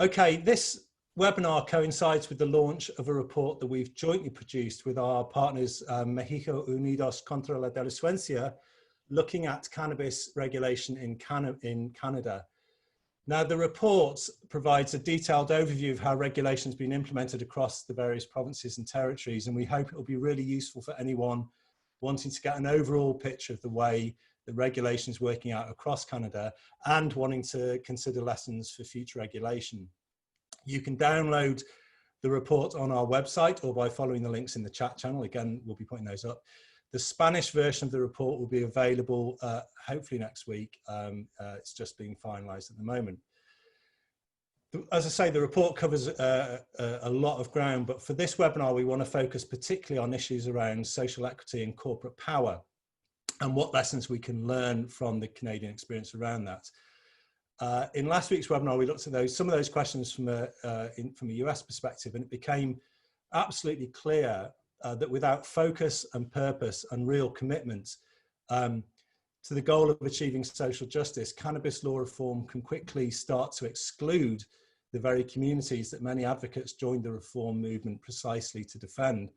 Okay, this webinar coincides with the launch of a report that we've jointly produced with our partners, México, Unido, Contra la Delincuencia, looking at cannabis regulation in Canada. Now, the report provides a detailed overview of how regulation has been implemented across the various provinces and territories, and we hope it will be really useful for anyone wanting to get an overall picture of the way the regulation is working out across Canada and wanting to consider lessons for future regulation. You can download the report on our website or by following the links in the chat channel. Again, we'll be putting those up. The Spanish version of the report will be available hopefully next week. It's just being finalized at the moment. As I say, the report covers a lot of ground, but for this webinar, we want to focus particularly on issues around social equity and corporate power and what lessons we can learn from the Canadian experience around that. In last week's webinar, we looked at some of those questions from a US perspective, and it became absolutely clear that without focus and purpose and real commitment to the goal of achieving social justice, cannabis law reform can quickly start to exclude the very communities that many advocates joined the reform movement precisely to defend.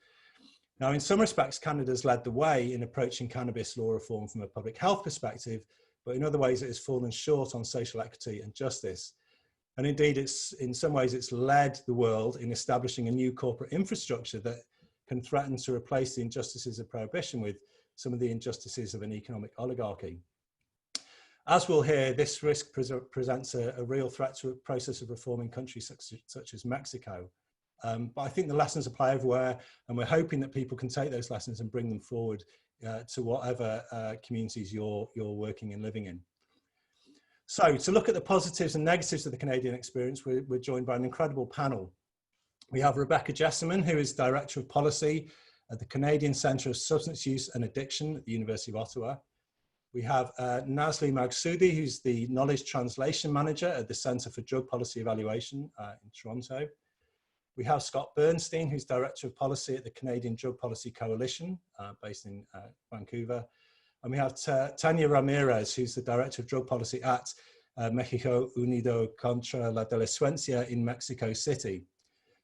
Now, in some respects, Canada's led the way in approaching cannabis law reform from a public health perspective, but in other ways it has fallen short on social equity and justice. And indeed, in some ways it's led the world in establishing a new corporate infrastructure that can threaten to replace the injustices of prohibition with some of the injustices of an economic oligarchy. As we'll hear, this risk presents a real threat to a process of reform in countries such as Mexico. But I think the lessons apply everywhere, and we're hoping that people can take those lessons and bring them forward to whatever communities you're working and living in. So to look at the positives and negatives of the Canadian experience, we're joined by an incredible panel. We have Rebecca Jesserman, who is Director of Policy at the Canadian Centre of Substance Use and Addiction at the University of Ottawa. We have Nazli Maghsoudi, who's the Knowledge Translation Manager at the Centre for Drug Policy Evaluation in Toronto. We have Scott Bernstein, who's Director of Policy at the Canadian Drug Policy Coalition, based in Vancouver. And we have Tania Ramírez, who's the Director of Drug Policy at México, Unido, Contra la Delincuencia in Mexico City.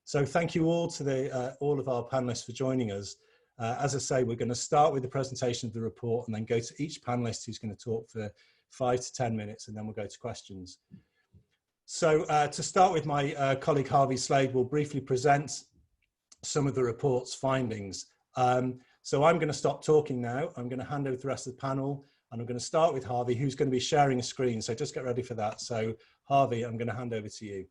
So thank you all to all of our panelists for joining us. As I say, we're going to start with the presentation of the report and then go to each panelist who's going to talk for 5 to 10 minutes, and then we'll go to questions. So to start with, my colleague Harvey Slade will briefly present some of the report's findings. So I'm going to stop talking now. I'm going to hand over to the rest of the panel, and I'm going to start with Harvey, who's going to be sharing a screen. So just get ready for that. So Harvey, I'm going to hand over to you.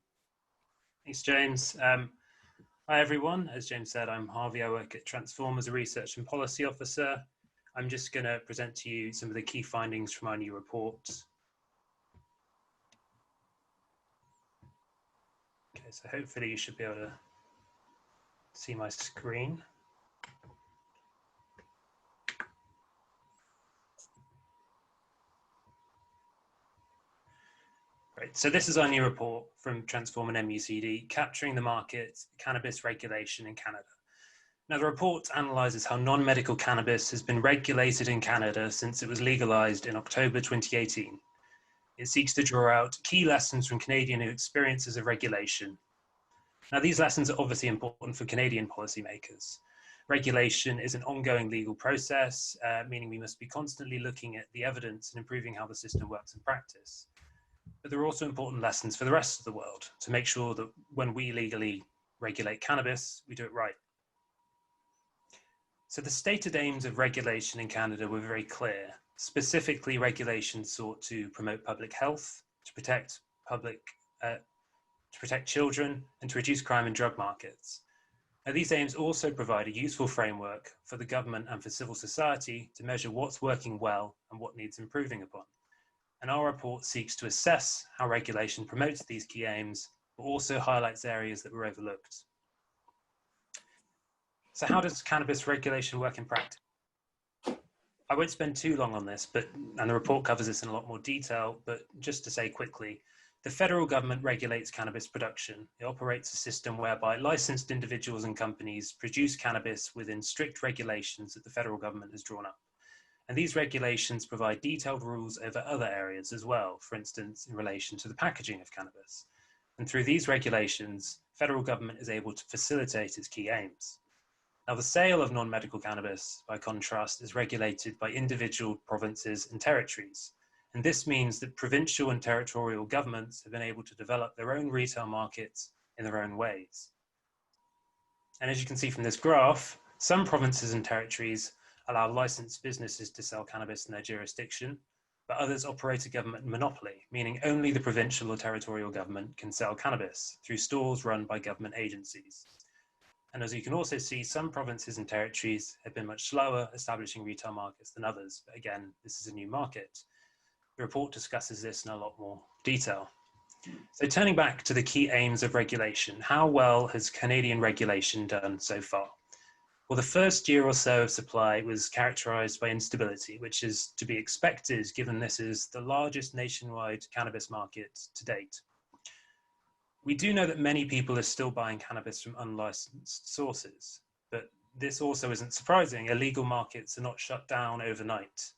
Thanks, James. Hi, everyone. As James said, I'm Harvey. I work at Transform as a Research and Policy Officer. I'm just going to present to you some of the key findings from our new report. Okay, so hopefully you should be able to see my screen. Great. So this is our new report from Transform and MUCD, Capturing the Market, Cannabis Regulation in Canada. Now, the report analyses how non-medical cannabis has been regulated in Canada since it was legalized in October 2018. It seeks to draw out key lessons from Canadian experiences of regulation. Now, these lessons are obviously important for Canadian policymakers. Regulation is an ongoing legal process, meaning we must be constantly looking at the evidence and improving how the system works in practice. But there are also important lessons for the rest of the world to make sure that when we legally regulate cannabis, we do it right. So the stated aims of regulation in Canada were very clear. Specifically, regulation sought to promote public health, to protect children, and to reduce crime in drug markets. Now, these aims also provide a useful framework for the government and for civil society to measure what's working well and what needs improving upon. And our report seeks to assess how regulation promotes these key aims, but also highlights areas that were overlooked. So how does cannabis regulation work in practice? I won't spend too long on this, and the report covers this in a lot more detail, but just to say quickly, the federal government regulates cannabis production. It operates a system whereby licensed individuals and companies produce cannabis within strict regulations that the federal government has drawn up. And these regulations provide detailed rules over other areas as well, for instance, in relation to the packaging of cannabis. And through these regulations, federal government is able to facilitate its key aims. Now, the sale of non-medical cannabis, by contrast, is regulated by individual provinces and territories. And this means that provincial and territorial governments have been able to develop their own retail markets in their own ways. And as you can see from this graph, some provinces and territories allow licensed businesses to sell cannabis in their jurisdiction, but others operate a government monopoly, meaning only the provincial or territorial government can sell cannabis through stores run by government agencies. And as you can also see, some provinces and territories have been much slower establishing retail markets than others. But again, this is a new market. The report discusses this in a lot more detail. So turning back to the key aims of regulation, how well has Canadian regulation done so far? Well, the first year or so of supply was characterized by instability, which is to be expected given this is the largest nationwide cannabis market to date. We do know that many people are still buying cannabis from unlicensed sources, but this also isn't surprising. Illegal markets are not shut down overnight.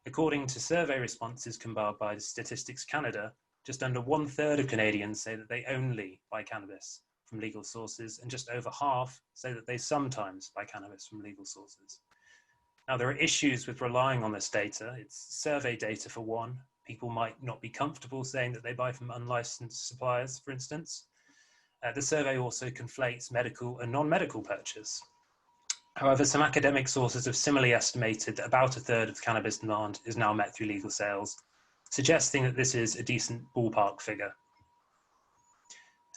According to survey responses compiled by Statistics Canada, just under 1/3 of Canadians say that they only buy cannabis from legal sources, and just over half say that they sometimes buy cannabis from legal sources. Now, there are issues with relying on this data. It's survey data for one. People might not be comfortable saying that they buy from unlicensed suppliers, for instance. The survey also conflates medical and non-medical purchase. However, some academic sources have similarly estimated that about 1/3 of cannabis demand is now met through legal sales, suggesting that this is a decent ballpark figure.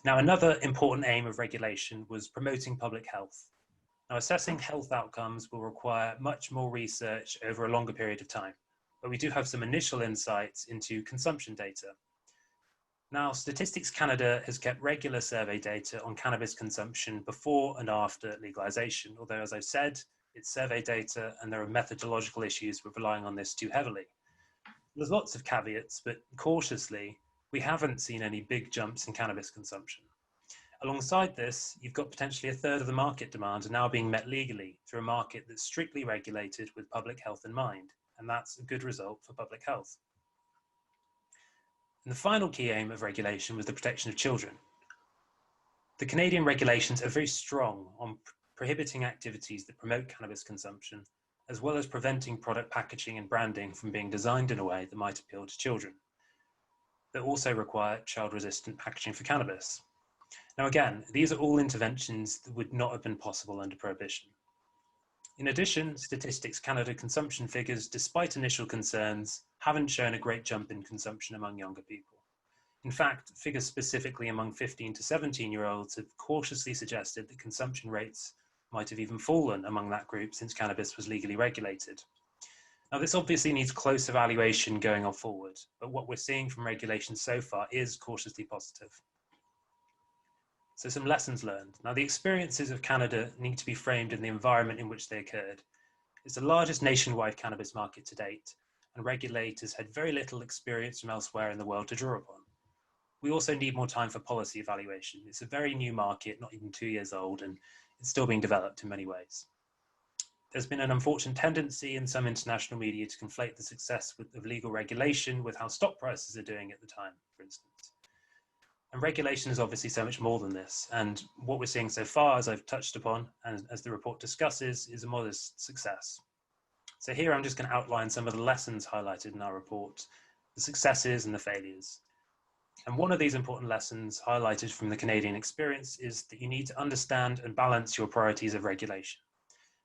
Now, another important aim of regulation was promoting public health. Now, assessing health outcomes will require much more research over a longer period of time, but we do have some initial insights into consumption data. Now, Statistics Canada has kept regular survey data on cannabis consumption before and after legalization, although, as I've said, it's survey data and there are methodological issues with relying on this too heavily. There's lots of caveats, but cautiously, we haven't seen any big jumps in cannabis consumption. Alongside this, you've got potentially 1/3 of the market demand now being met legally through a market that's strictly regulated with public health in mind, and that's a good result for public health. And the final key aim of regulation was the protection of children. The Canadian regulations are very strong on prohibiting activities that promote cannabis consumption, as well as preventing product packaging and branding from being designed in a way that might appeal to children. They also require child-resistant packaging for cannabis. Now again, these are all interventions that would not have been possible under prohibition. In addition, Statistics Canada consumption figures, despite initial concerns, haven't shown a great jump in consumption among younger people. In fact, figures specifically among 15 to 17-year-olds have cautiously suggested that consumption rates might have even fallen among that group since cannabis was legally regulated. Now, this obviously needs close evaluation going on forward, but what we're seeing from regulation so far is cautiously positive. So some lessons learned. Now, the experiences of Canada need to be framed in the environment in which they occurred. It's the largest nationwide cannabis market to date, and regulators had very little experience from elsewhere in the world to draw upon. We also need more time for policy evaluation. It's a very new market, not even 2 years old, and it's still being developed in many ways. There's been an unfortunate tendency in some international media to conflate the success of legal regulation with how stock prices are doing at the time, for instance. And regulation is obviously so much more than this. And what we're seeing so far, as I've touched upon, and as the report discusses, is a modest success. So here I'm just going to outline some of the lessons highlighted in our report, the successes and the failures. And one of these important lessons highlighted from the Canadian experience is that you need to understand and balance your priorities of regulation.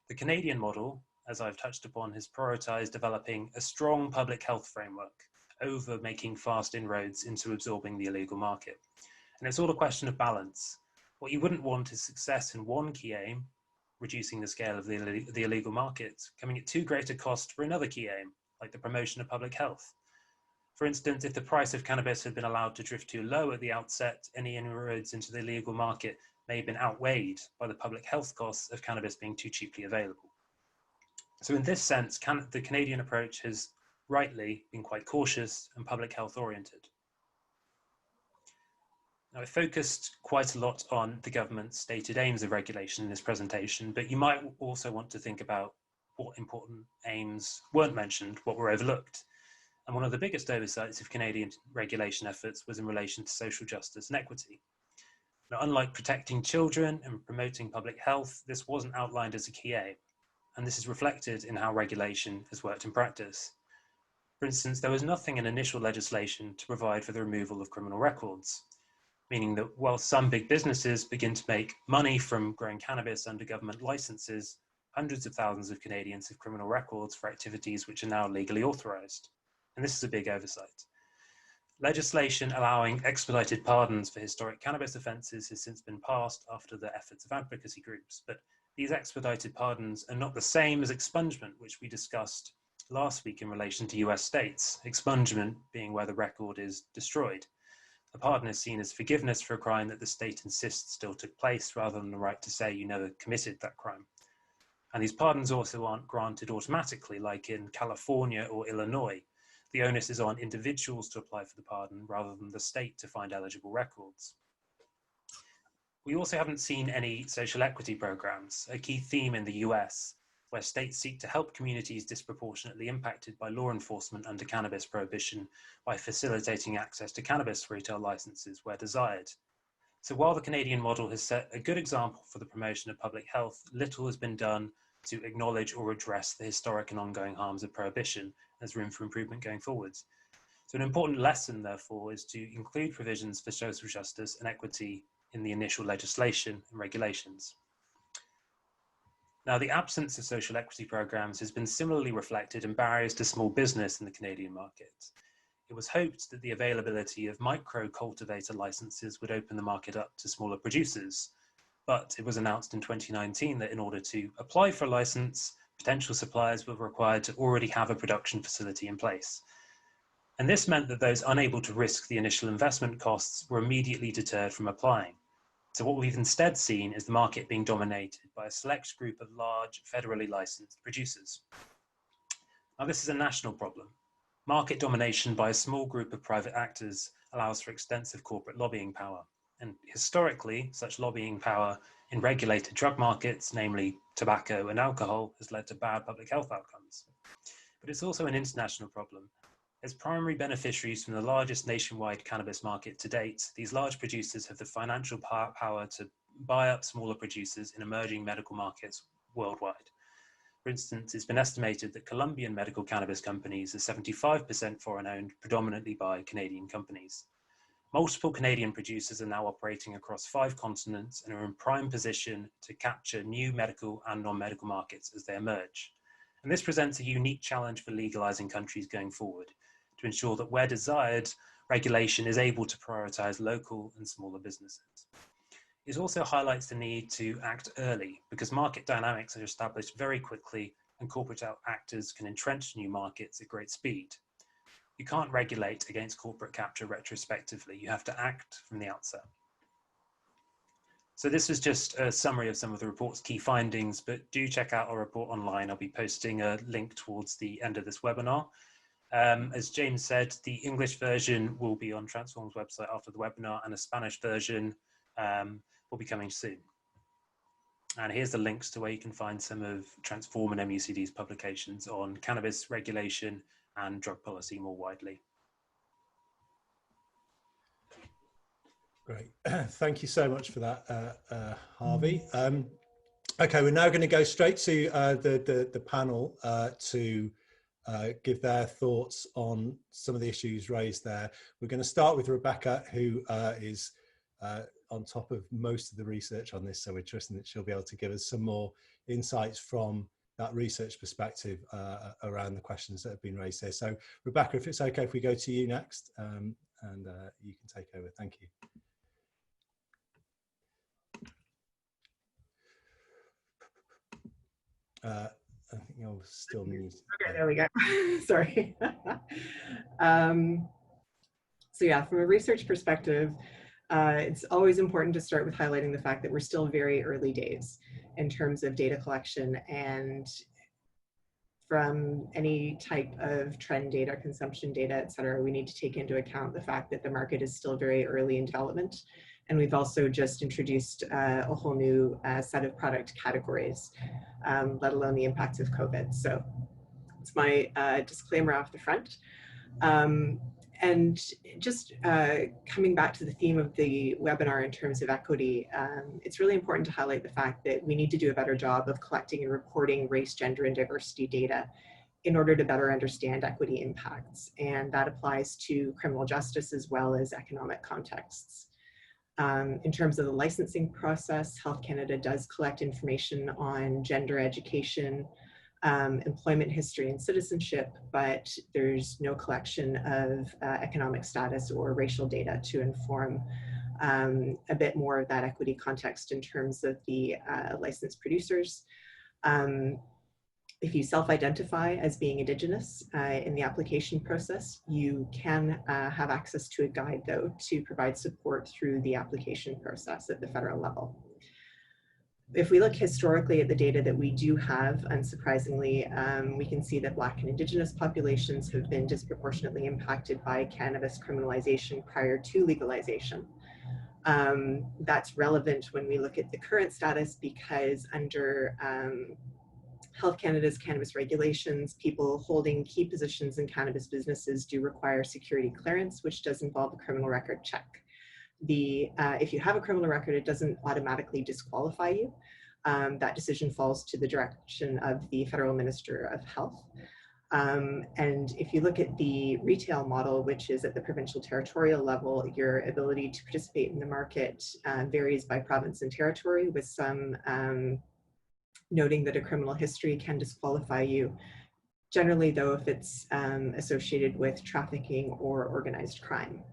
The Canadian model, as I've touched upon, has prioritized developing a strong public health framework over making fast inroads into absorbing the illegal market. And it's all a question of balance. What you wouldn't want is success in one key aim, reducing the scale of the illegal market, coming at too great a cost for another key aim, like the promotion of public health. For instance, if the price of cannabis had been allowed to drift too low at the outset, any inroads into the illegal market may have been outweighed by the public health costs of cannabis being too cheaply available. So in this sense, the Canadian approach has rightly been quite cautious and public health oriented. Now, I focused quite a lot on the government's stated aims of regulation in this presentation, but you might also want to think about what important aims weren't mentioned, what were overlooked. And one of the biggest oversights of Canadian regulation efforts was in relation to social justice and equity. Now, unlike protecting children and promoting public health, this wasn't outlined as a key aim, and this is reflected in how regulation has worked in practice. For instance, there was nothing in initial legislation to provide for the removal of criminal records, meaning that while some big businesses begin to make money from growing cannabis under government licenses, hundreds of thousands of Canadians have criminal records for activities which are now legally authorized. And this is a big oversight. Legislation allowing expedited pardons for historic cannabis offences has since been passed after the efforts of advocacy groups, but these expedited pardons are not the same as expungement, which we discussed last week in relation to US states, expungement being where the record is destroyed. A pardon is seen as forgiveness for a crime that the state insists still took place, rather than the right to say you never committed that crime. And these pardons also aren't granted automatically, like in California or Illinois. The onus is on individuals to apply for the pardon rather than the state to find eligible records. We also haven't seen any social equity programs, a key theme in the US, where states seek to help communities disproportionately impacted by law enforcement under cannabis prohibition by facilitating access to cannabis retail licenses where desired. So while the Canadian model has set a good example for the promotion of public health, little has been done to acknowledge or address the historic and ongoing harms of prohibition. There's room for improvement going forwards. So an important lesson, therefore, is to include provisions for social justice and equity in the initial legislation and regulations. Now, the absence of social equity programs has been similarly reflected in barriers to small business in the Canadian market. It was hoped that the availability of micro-cultivator licenses would open the market up to smaller producers, but it was announced in 2019 that in order to apply for a license, potential suppliers were required to already have a production facility in place. And this meant that those unable to risk the initial investment costs were immediately deterred from applying. So what we've instead seen is the market being dominated by a select group of large federally licensed producers. Now, this is a national problem. Market domination by a small group of private actors allows for extensive corporate lobbying power. And historically, such lobbying power in regulated drug markets, namely tobacco and alcohol, has led to bad public health outcomes. But it's also an international problem. As primary beneficiaries from the largest nationwide cannabis market to date, these large producers have the financial power to buy up smaller producers in emerging medical markets worldwide. For instance, it's been estimated that Colombian medical cannabis companies are 75% foreign-owned, predominantly by Canadian companies. Multiple Canadian producers are now operating across 5 continents and are in prime position to capture new medical and non-medical markets as they emerge. And this presents a unique challenge for legalizing countries going forward, to ensure that where desired, regulation is able to prioritize local and smaller businesses. It also highlights the need to act early, because market dynamics are established very quickly and corporate actors can entrench new markets at great speed. You can't regulate against corporate capture retrospectively. You have to act from the outset. So this was just a summary of some of the report's key findings, but do check out our report online. I'll be posting a link towards the end of this webinar. As James said, the English version will be on Transform's website after the webinar, and a Spanish version will be coming soon. And here's the links to where you can find some of Transform and MUCD's publications on cannabis regulation and drug policy more widely. Great, thank you so much for that, Harvey. Okay, we're now going to go straight to the panel to give their thoughts on some of the issues raised there. We're going to start with Rebecca, who is on top of most of the research on this, so we're trusting that she'll be able to give us some more insights from that research perspective around the questions that have been raised here. So Rebecca, if it's okay if we go to you next, and you can take over. Thank you. I think you're still muted. Okay, there we go. Sorry. So yeah, from a research perspective, it's always important to start with highlighting the fact that we're still very early days in terms of data collection, and from any type of trend data, consumption data, et cetera, we need to take into account the fact that the market is still very early in development. And we've also just introduced a whole new set of product categories, let alone the impacts of COVID. So it's my disclaimer off the front. And just coming back to the theme of the webinar in terms of equity, it's really important to highlight the fact that we need to do a better job of collecting and reporting race, gender, and diversity data in order to better understand equity impacts. And that applies to criminal justice as well as economic contexts. In terms of the licensing process, Health Canada does collect information on gender, education, employment history, and citizenship, but there's no collection of economic status or racial data to inform a bit more of that equity context in terms of the licensed producers. If you self-identify as being Indigenous in the application process, you can have access to a guide, though, to provide support through the application process at the federal level. If we look historically at the data that we do have, unsurprisingly, we can see that Black and Indigenous populations have been disproportionately impacted by cannabis criminalization prior to legalization. That's relevant when we look at the current status because under Health Canada's cannabis regulations, people holding key positions in cannabis businesses do require security clearance, which does involve a criminal record check. If you have a criminal record, it doesn't automatically disqualify you. That decision falls to the direction of the Federal Minister of Health. And if you look at the retail model, which is at the provincial territorial level, your ability to participate in the market varies by province and territory, with some noting that a criminal history can disqualify you. Generally, though, if it's associated with trafficking or organized crime.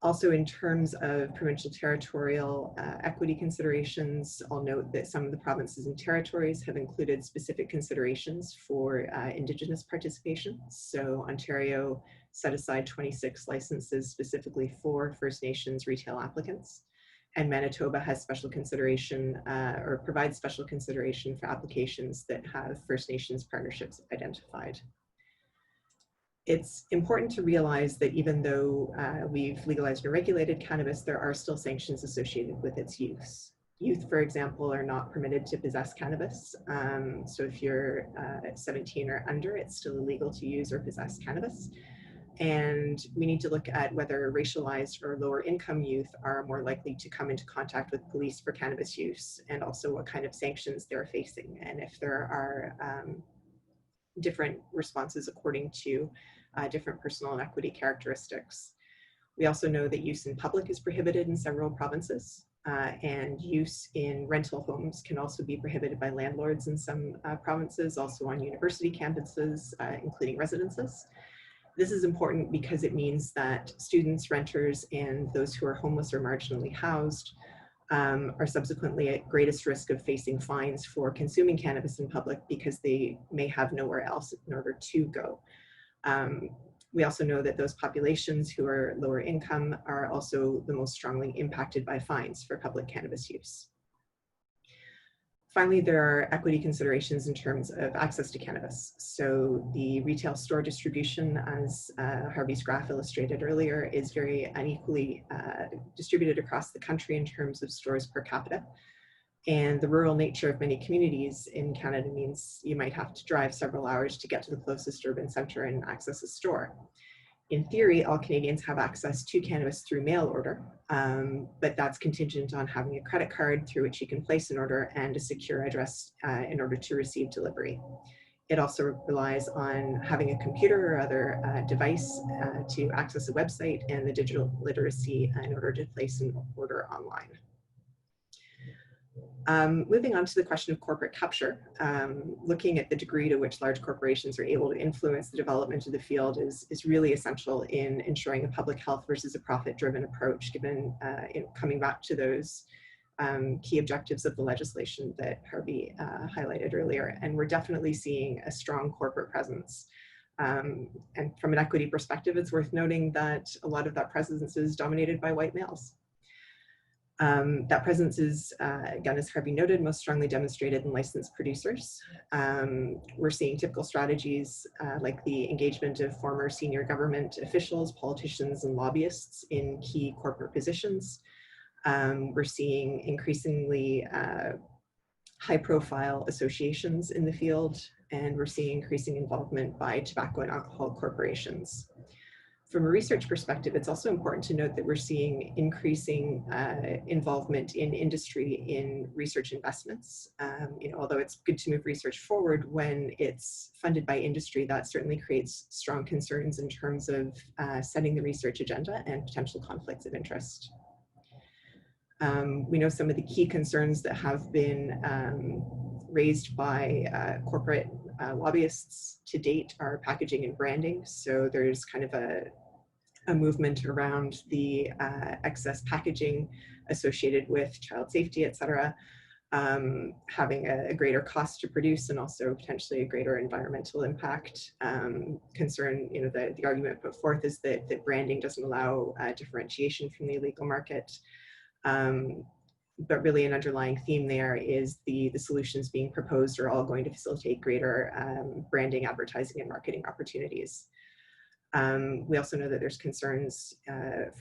Also, in terms of provincial territorial equity considerations, I'll note that some of the provinces and territories have included specific considerations for Indigenous participation. So Ontario set aside 26 licenses specifically for First Nations retail applicants. And Manitoba has special consideration or provides special consideration for applications that have First Nations partnerships identified. It's important to realize that even though we've legalized and regulated cannabis, there are still sanctions associated with its use. Youth, for example, are not permitted to possess cannabis. So if you're 17 or under, it's still illegal to use or possess cannabis. And we need to look at whether racialized or lower income youth are more likely to come into contact with police for cannabis use, and also what kind of sanctions they're facing, and if there are different responses according to different personal and equity characteristics. We also know that use in public is prohibited in several provinces, and use in rental homes can also be prohibited by landlords in some provinces, also on university campuses, including residences. This is important because it means that students, renters, and those who are homeless or marginally housed are subsequently at greatest risk of facing fines for consuming cannabis in public because they may have nowhere else in order to go. We also know that those populations who are lower income are also the most strongly impacted by fines for public cannabis use. Finally, there are equity considerations in terms of access to cannabis. So the retail store distribution, as Harvey's graph illustrated earlier, is very unequally distributed across the country in terms of stores per capita. And the rural nature of many communities in Canada means you might have to drive several hours to get to the closest urban center and access a store. In theory, all Canadians have access to cannabis through mail order, but that's contingent on having a credit card through which you can place an order and a secure address in order to receive delivery. It also relies on having a computer or other device to access a website and the digital literacy in order to place an order online. Moving on to the question of corporate capture, looking at the degree to which large corporations are able to influence the development of the field is really essential in ensuring a public health versus a profit-driven approach, given coming back to those key objectives of the legislation that Harvey highlighted earlier. And we're definitely seeing a strong corporate presence. And from an equity perspective, it's worth noting that a lot of that presence is dominated by white males. That presence is, again, as Harvey noted, most strongly demonstrated in licensed producers. We're seeing typical strategies like the engagement of former senior government officials, politicians, and lobbyists in key corporate positions. We're seeing increasingly high-profile associations in the field, and we're seeing increasing involvement by tobacco and alcohol corporations. From a research perspective, it's also important to note that we're seeing increasing involvement in industry in research investments. Although it's good to move research forward, when it's funded by industry, that certainly creates strong concerns in terms of setting the research agenda and potential conflicts of interest. We know some of the key concerns that have been raised by corporate lobbyists to date are packaging and branding. So there's kind of a movement around the excess packaging associated with child safety, et cetera, having a greater cost to produce and also potentially a greater environmental impact. Concern, the argument put forth is that branding doesn't allow differentiation from the illegal market. But really an underlying theme there is the solutions being proposed are all going to facilitate greater branding, advertising, and marketing opportunities. We also know that there's concerns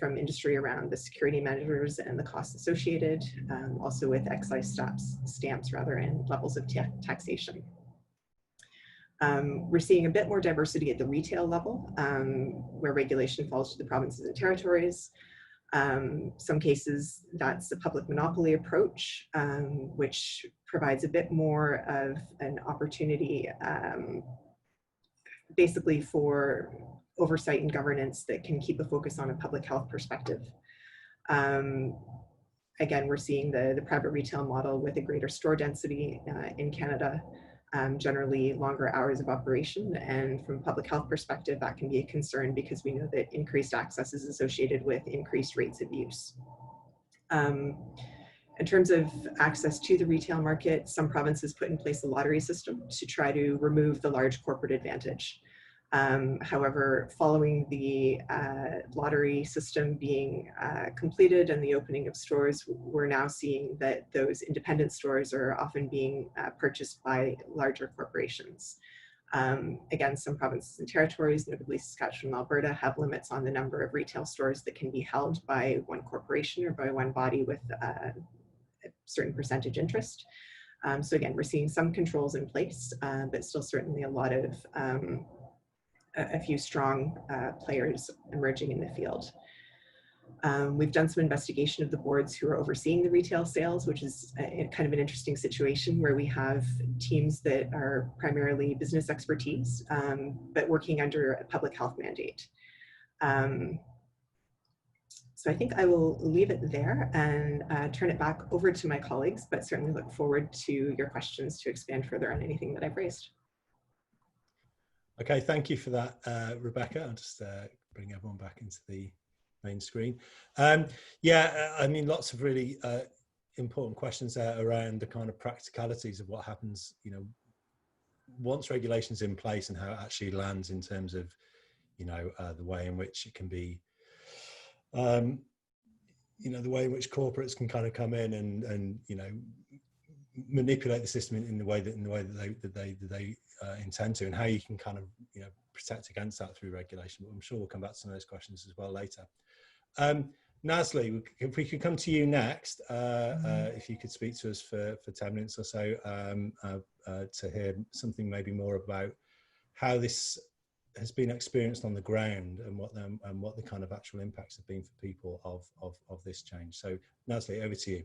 from industry around the security measures and the costs associated, also with excise stamps and levels of taxation. We're seeing a bit more diversity at the retail level, where regulation falls to the provinces and territories. Some cases that's a public monopoly approach, which provides a bit more of an opportunity basically for oversight and governance that can keep a focus on a public health perspective. Again, we're seeing the private retail model with a greater store density in Canada, generally longer hours of operation. And from a public health perspective, that can be a concern because we know that increased access is associated with increased rates of use. In terms of access to the retail market, some provinces put in place a lottery system to try to remove the large corporate advantage. However, following the lottery system being completed and the opening of stores, we're now seeing that those independent stores are often being purchased by larger corporations. Again, some provinces and territories, notably Saskatchewan and Alberta, have limits on the number of retail stores that can be held by one corporation or by one body with a certain percentage interest. So again, we're seeing some controls in place, but still certainly a lot of a few strong players emerging in the field. We've done some investigation of the boards who are overseeing the retail sales, which is kind of an interesting situation where we have teams that are primarily business expertise, but working under a public health mandate. So I think I will leave it there and turn it back over to my colleagues, but certainly look forward to your questions to expand further on anything that I've raised. Okay, thank you for that, Rebecca. I'll just bring everyone back into the main screen. Yeah, I mean, lots of really important questions there around the kind of practicalities of what happens, once regulation's in place and how it actually lands in terms of, the way in which it can be, the way in which corporates can kind of come in and manipulate the system in the way that they intend to, and how you can kind of protect against that through regulation. But I'm sure we'll come back to some of those questions as well later. Nasli, if we could come to you next, if you could speak to us for 10 minutes or so to hear something maybe more about how this has been experienced on the ground and what the kind of actual impacts have been for people of this change. So Nasli, over to you.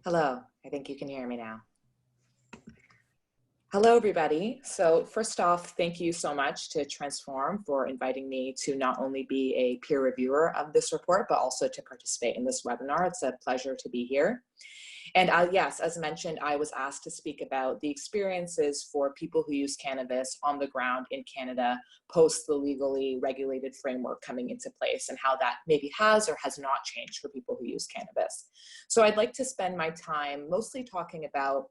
Hello, I think you can hear me now. Hello, everybody. So first off, thank you so much to Transform for inviting me to not only be a peer reviewer of this report, but also to participate in this webinar. It's a pleasure to be here. And yes, as mentioned, I was asked to speak about the experiences for people who use cannabis on the ground in Canada post the legally regulated framework coming into place, and how that maybe has or has not changed for people who use cannabis. So I'd like to spend my time mostly talking about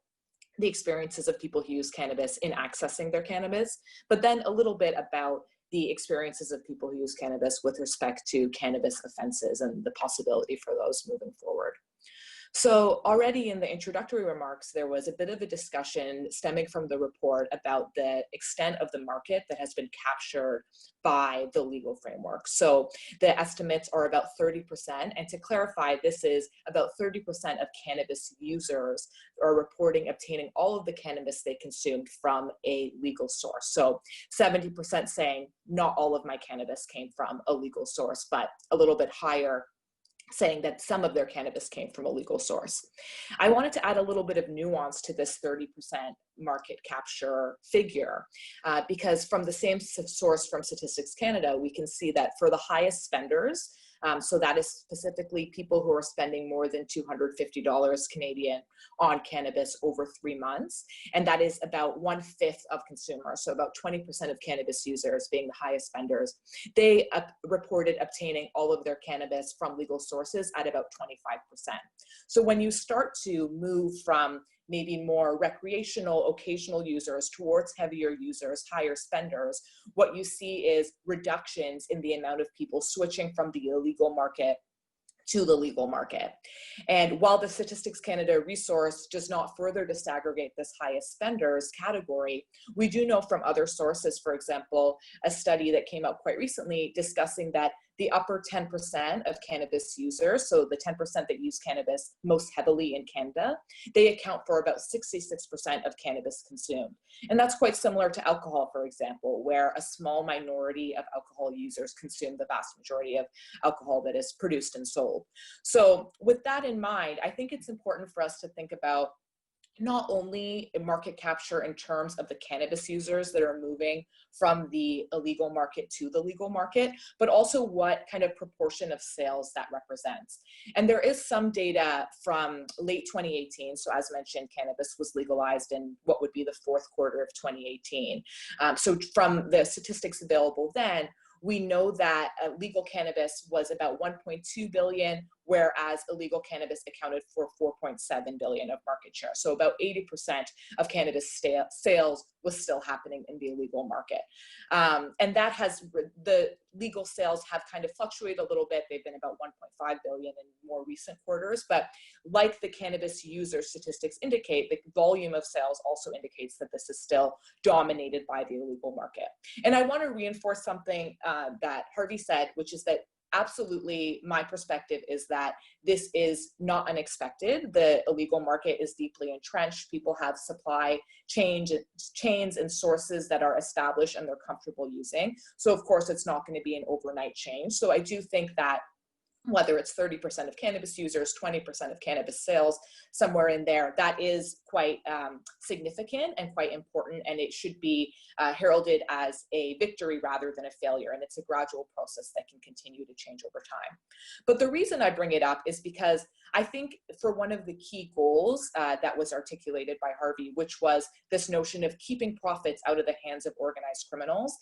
the experiences of people who use cannabis in accessing their cannabis, but then a little bit about the experiences of people who use cannabis with respect to cannabis offenses and the possibility for those moving forward. So already in the introductory remarks, there was a bit of a discussion stemming from the report about the extent of the market that has been captured by the legal framework. So the estimates are about 30%. And to clarify, this is about 30% of cannabis users are reporting obtaining all of the cannabis they consumed from a legal source. So 70% saying not all of my cannabis came from a legal source, but a little bit higher saying that some of their cannabis came from a legal source. I wanted to add a little bit of nuance to this 30% market capture figure, because from the same source from Statistics Canada, we can see that for the highest spenders, so that is specifically people who are spending more than $250 Canadian on cannabis over 3 months. And that is about 1/5 of consumers. So about 20% of cannabis users being the highest spenders. They reported obtaining all of their cannabis from legal sources at about 25%. So when you start to move from maybe more recreational, occasional users towards heavier users, higher spenders, what you see is reductions in the amount of people switching from the illegal market to the legal market. And while the Statistics Canada resource does not further disaggregate this highest spenders category, we do know from other sources, for example, a study that came out quite recently discussing that the upper 10% of cannabis users, so the 10% that use cannabis most heavily in Canada, they account for about 66% of cannabis consumed. And that's quite similar to alcohol, for example, where a small minority of alcohol users consume the vast majority of alcohol that is produced and sold. So with that in mind, I think it's important for us to think about not only market capture in terms of the cannabis users that are moving from the illegal market to the legal market, but also what kind of proportion of sales that represents. And there is some data from late 2018. So as mentioned, cannabis was legalized in what would be the fourth quarter of 2018. So from the statistics available then, we know that legal cannabis was about 1.2 billion, whereas illegal cannabis accounted for 4.7 billion of market share. So about 80% of cannabis sales was still happening in the illegal market. And that has, the legal sales have kind of fluctuated a little bit. They've been about 1.5 billion in more recent quarters, but like the cannabis user statistics indicate, the volume of sales also indicates that this is still dominated by the illegal market. And I want to reinforce something that Harvey said, which is that absolutely my perspective is that this is not unexpected. The illegal market is deeply entrenched. People have supply chains and sources that are established and they're comfortable using. So of course, it's not going to be an overnight change. So I do think that whether it's 30% of cannabis users, 20% of cannabis sales, somewhere in there, that is quite significant and quite important, and it should be heralded as a victory rather than a failure, and it's a gradual process that can continue to change over time. But the reason I bring it up is because I think for one of the key goals that was articulated by Harvey, which was this notion of keeping profits out of the hands of organized criminals,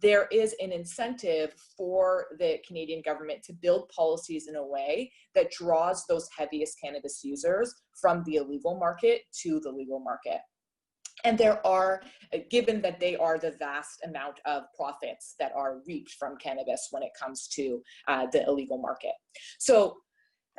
there is an incentive for the Canadian government to build policies in a way that draws those heaviest cannabis users from the illegal market to the legal market. And there are, given that they are the vast amount of profits that are reaped from cannabis when it comes to the illegal market. So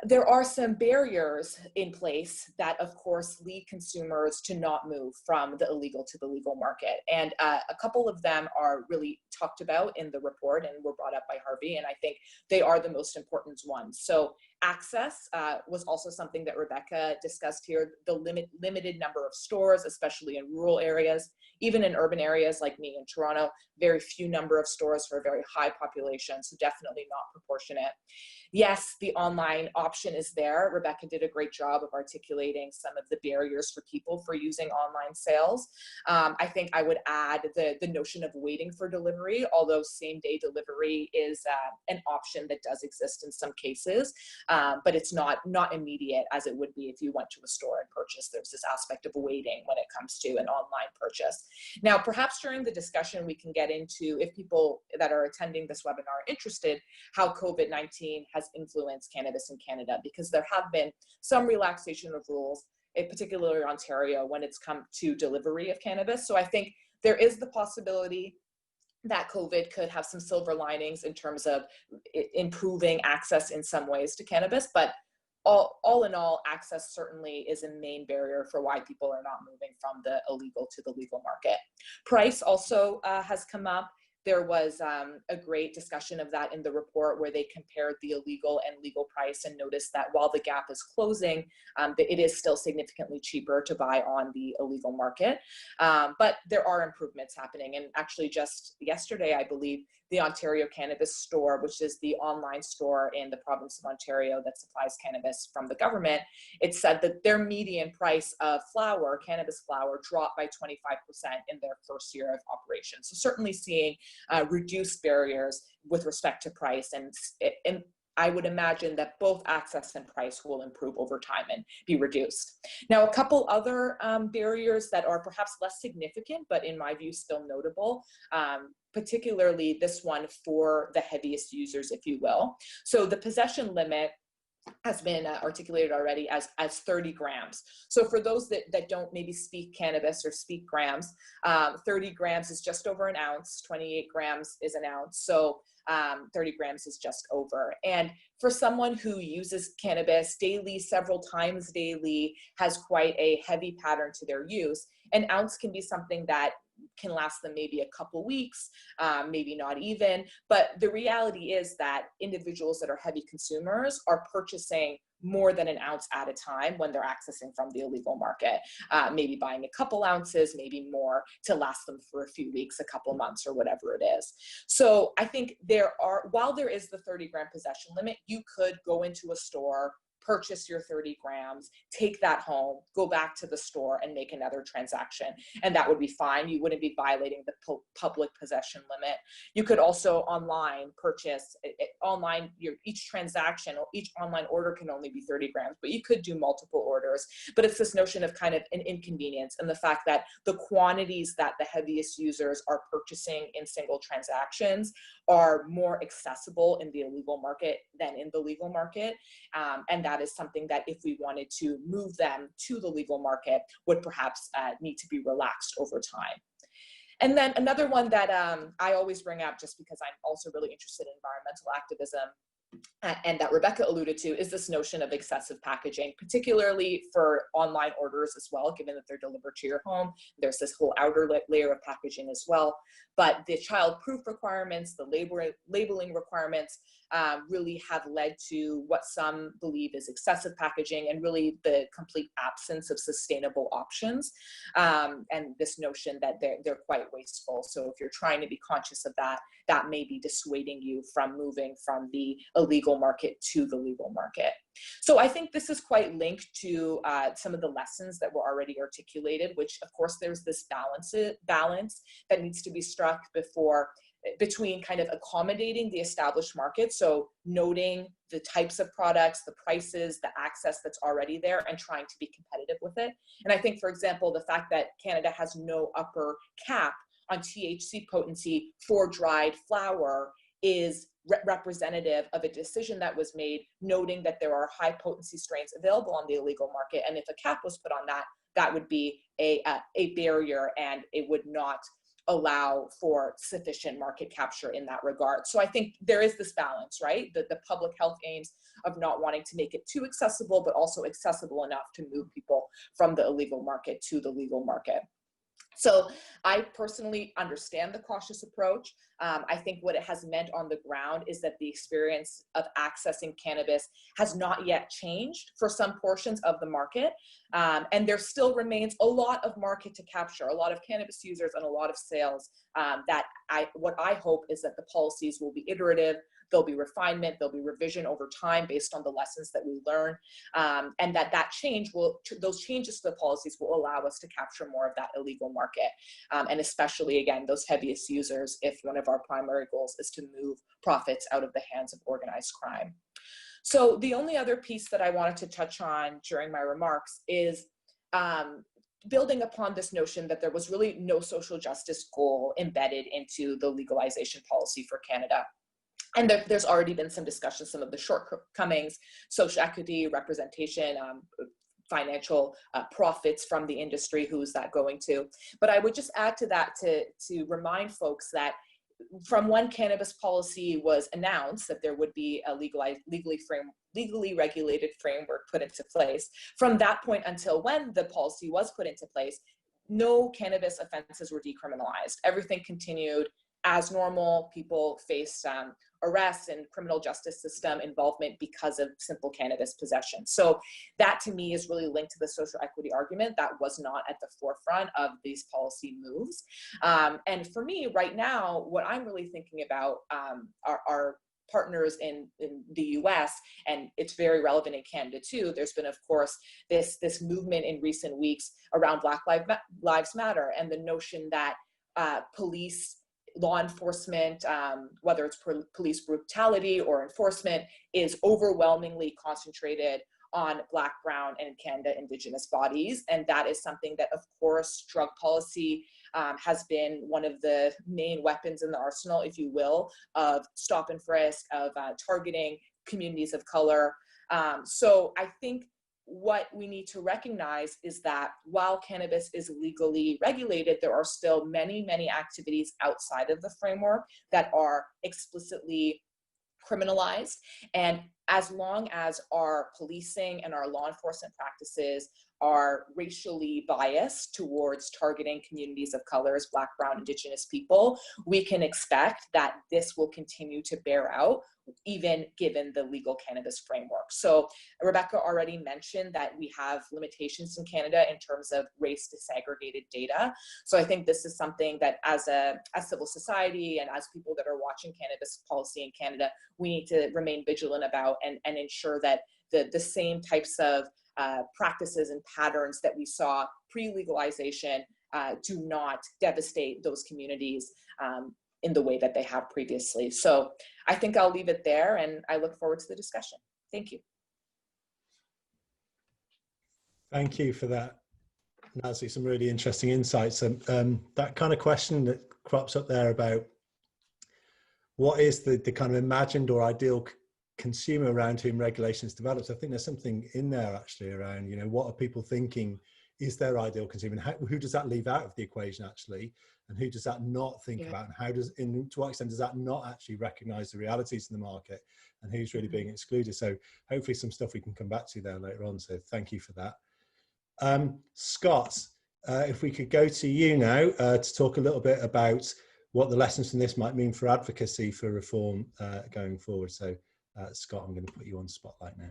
there are some barriers in place that, of course, lead consumers to not move from the illegal to the legal market. And a couple of them are really talked about in the report and were brought up by Harvey, and I think they are the most important ones. So access was also something that Rebecca discussed here, the limited number of stores, especially in rural areas. Even in urban areas like me in Toronto, very few number of stores for a very high population, so definitely not proportionate. Yes, the online option is there. Rebecca did a great job of articulating some of the barriers for people for using online sales. I think I would add the notion of waiting for delivery, although same-day delivery is an option that does exist in some cases, but it's not immediate as it would be if you went to a store and purchased. There's this aspect of waiting when it comes to an online purchase. Now, perhaps during the discussion, we can get into, if people that are attending this webinar are interested, how COVID-19 has influenced cannabis in Canada, because there have been some relaxation of rules, particularly Ontario, when it's come to delivery of cannabis. So I think there is the possibility that COVID could have some silver linings in terms of improving access in some ways to cannabis, but all in all, access certainly is a main barrier for why people are not moving from the illegal to the legal market. Price also has come up. There was a great discussion of that in the report where they compared the illegal and legal price and noticed that while the gap is closing, it is still significantly cheaper to buy on the illegal market. But there are improvements happening. And actually just yesterday, I believe, the Ontario Cannabis Store, which is the online store in the province of Ontario that supplies cannabis from the government, it said that their median price of flower, cannabis flower, dropped by 25% in their first year of operation. So certainly seeing reduced barriers with respect to price, and I would imagine that both access and price will improve over time and be reduced. Now, a couple other barriers that are perhaps less significant, but in my view still notable, particularly this one for the heaviest users, if you will. So the possession limit has been articulated already as 30 grams. So for those that don't maybe speak cannabis or speak grams, 30 grams is just over an ounce, 28 grams is an ounce. So 30 grams is just over. And for someone who uses cannabis daily, several times daily, has quite a heavy pattern to their use, an ounce can be something that can last them maybe a couple weeks, maybe not even. But the reality is that individuals that are heavy consumers are purchasing more than an ounce at a time when they're accessing from the illegal market, maybe buying a couple ounces, maybe more, to last them for a few weeks, a couple months, or whatever it is. So I think while there is the 30 gram possession limit, you could go into a store, purchase your 30 grams, take that home, go back to the store and make another transaction. And that would be fine. You wouldn't be violating the public possession limit. You could also online purchase, each transaction or each online order can only be 30 grams, but you could do multiple orders. But it's this notion of kind of an inconvenience and the fact that the quantities that the heaviest users are purchasing in single transactions are more accessible in the illegal market than in the legal market. And that is something that if we wanted to move them to the legal market would perhaps need to be relaxed over time. And then another one that I always bring up just because I'm also really interested in environmental activism and that Rebecca alluded to is this notion of excessive packaging, particularly for online orders as well, given that they're delivered to your home. There's this whole outer layer of packaging as well. But the child-proof requirements, the labeling requirements really have led to what some believe is excessive packaging and really the complete absence of sustainable options. And this notion that they're quite wasteful. So if you're trying to be conscious of that, that may be dissuading you from moving from the illegal market to the legal market. So I think this is quite linked to some of the lessons that were already articulated, which of course there's this balance that needs to be struck between kind of accommodating the established market, so noting the types of products, the prices, the access that's already there, and trying to be competitive with it. And I think, for example, the fact that Canada has no upper cap on THC potency for dried flower is representative of a decision that was made, noting that there are high potency strains available on the illegal market. And if a cap was put on that, that would be a barrier and it would not allow for sufficient market capture in that regard. So I think there is this balance, right? The public health aims of not wanting to make it too accessible, but also accessible enough to move people from the illegal market to the legal market. So I personally understand the cautious approach. I think what it has meant on the ground is that the experience of accessing cannabis has not yet changed for some portions of the market. And there still remains a lot of market to capture, a lot of cannabis users and a lot of sales what I hope is that the policies will be iterative, there'll be refinement, there'll be revision over time based on the lessons that we learn, and those changes to the policies will allow us to capture more of that illegal market, and especially, again, those heaviest users if one of our primary goals is to move profits out of the hands of organized crime. So the only other piece that I wanted to touch on during my remarks is building upon this notion that there was really no social justice goal embedded into the legalization policy for Canada. And there's already been some discussion, some of the shortcomings, social equity, representation, financial profits from the industry, who's that going to? But I would just add to that to remind folks that from when cannabis policy was announced that there would be a legally regulated framework put into place, from that point until when the policy was put into place, no cannabis offenses were decriminalized. Everything continued as normal. People faced arrests and criminal justice system involvement because of simple cannabis possession. So that to me is really linked to the social equity argument that was not at the forefront of these policy moves. And for me right now, what I'm really thinking about are partners in the US, and it's very relevant in Canada too. There's been, of course, this movement in recent weeks around Black Lives Matter, and the notion that police, law enforcement, whether it's police brutality or enforcement, is overwhelmingly concentrated on Black, Brown, and in Canada, Indigenous bodies. And that is something that, of course, drug policy has been one of the main weapons in the arsenal, if you will, of stop and frisk, of targeting communities of color. So I think what we need to recognize is that while cannabis is legally regulated, there are still many, many activities outside of the framework that are explicitly criminalized. And as long as our policing and our law enforcement practices are racially biased towards targeting communities of colors, Black, Brown, Indigenous people, we can expect that this will continue to bear out, even given the legal cannabis framework. So Rebecca already mentioned that we have limitations in Canada in terms of race disaggregated data. So I think this is something that as civil society and as people that are watching cannabis policy in Canada, we need to remain vigilant about and ensure that the same types of practices and patterns that we saw pre-legalization do not devastate those communities in the way that they have previously. So I think I'll leave it there, and I look forward to the discussion. Thank you. Thank you for that, Nancy. Some really interesting insights. And that kind of question that crops up there about what is the kind of imagined or ideal consumer around whom regulations develops. I think there's something in there actually around, you know, what are people thinking is their ideal consumer, and who does that leave out of the equation actually, and who does that not think about, and how does, to what extent does that not actually recognize the realities in the market, and who's really being excluded. So hopefully some stuff we can come back to there later on. So thank you for that. Scott, if we could go to you now to talk a little bit about what the lessons from this might mean for advocacy for reform going forward. So Scott, I'm going to put you on the spotlight now.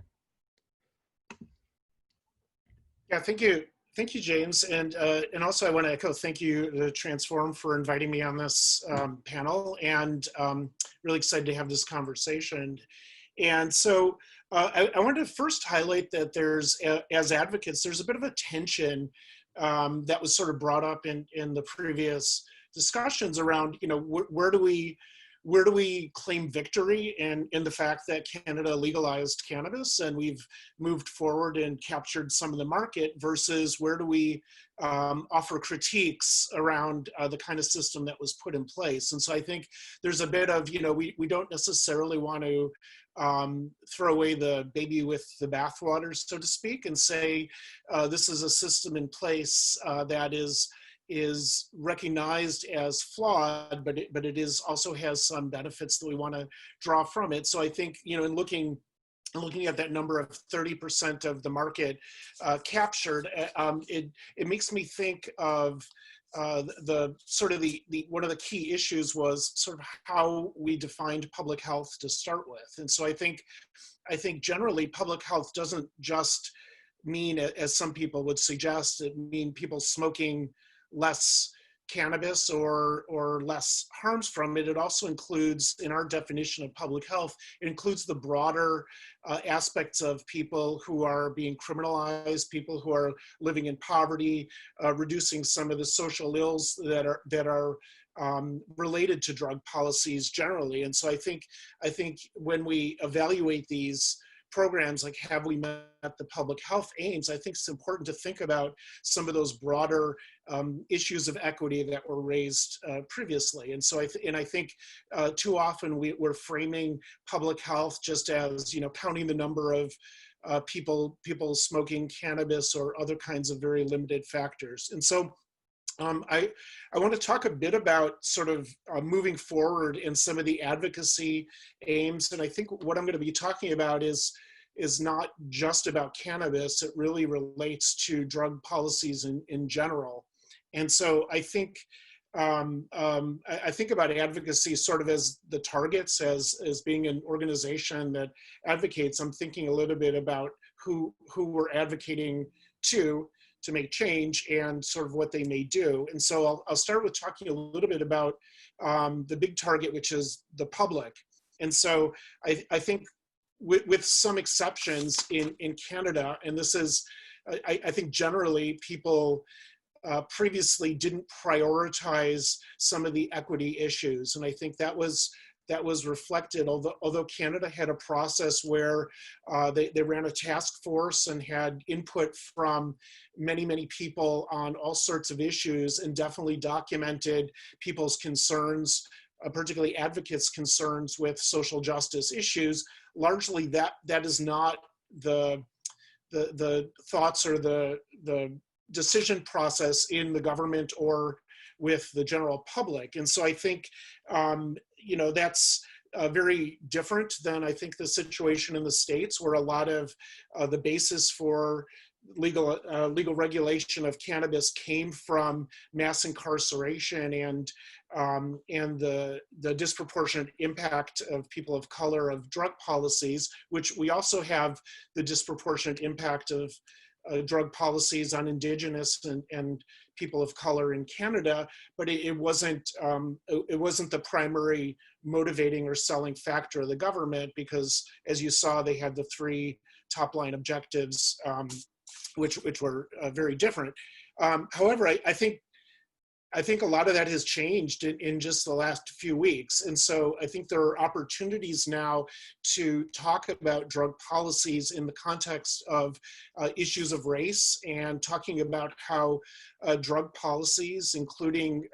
Yeah, thank you. Thank you, James. And also I want to echo thank you to Transform for inviting me on this panel, and really excited to have this conversation. And so I wanted to first highlight that there's, as advocates, there's a bit of a tension that was sort of brought up in the previous discussions around, you know, where do we claim victory in the fact that Canada legalized cannabis and we've moved forward and captured some of the market, versus where do we offer critiques around the kind of system that was put in place. And so I think there's a bit of, you know, we don't necessarily want to throw away the baby with the bathwater, so to speak, and say this is a system in place that is recognized as flawed, but it is also has some benefits that we want to draw from it. So I think, you know, in looking at that number of 30% of the market captured, it makes me think of the sort of the one of the key issues was sort of how we defined public health to start with. And so I think generally public health doesn't just mean, as some people would suggest, it mean people smoking less cannabis or less harms from it. It also includes, in our definition of public health, it includes the broader aspects of people who are being criminalized, people who are living in poverty, reducing some of the social ills that are related to drug policies generally. And so I think when we evaluate these programs, like have we met the public health aims, I think it's important to think about some of those broader issues of equity that were raised previously. And so I think too often we're framing public health just as, you know, counting the number of people smoking cannabis or other kinds of very limited factors. And so I want to talk a bit about sort of moving forward in some of the advocacy aims. And I think what I'm going to be talking about is not just about cannabis. It really relates to drug policies in general. And so I think I think about advocacy sort of as the targets, as being an organization that advocates. I'm thinking a little bit about who we're advocating to make change and sort of what they may do. And so I'll start with talking a little bit about the big target, which is the public. And so I think with some exceptions in Canada, and this is, I think generally people previously didn't prioritize some of the equity issues. And I think that was reflected, although Canada had a process where they ran a task force and had input from many people on all sorts of issues, and definitely documented people's concerns, particularly advocates' concerns with social justice issues. Largely that is not the thoughts or the decision process in the government or with the general public. And so I think, that's very different than I think the situation in the States, where a lot of the basis for legal regulation of cannabis came from mass incarceration and the disproportionate impact of people of color of drug policies, which we also have the disproportionate impact of drug policies on Indigenous and people of color in Canada, but it wasn't the primary motivating or selling factor of the government, because as you saw, they had the 3 top line objectives, which were very different. However, I think a lot of that has changed in just the last few weeks. And so I think there are opportunities now to talk about drug policies in the context of issues of race, and talking about how drug policies, including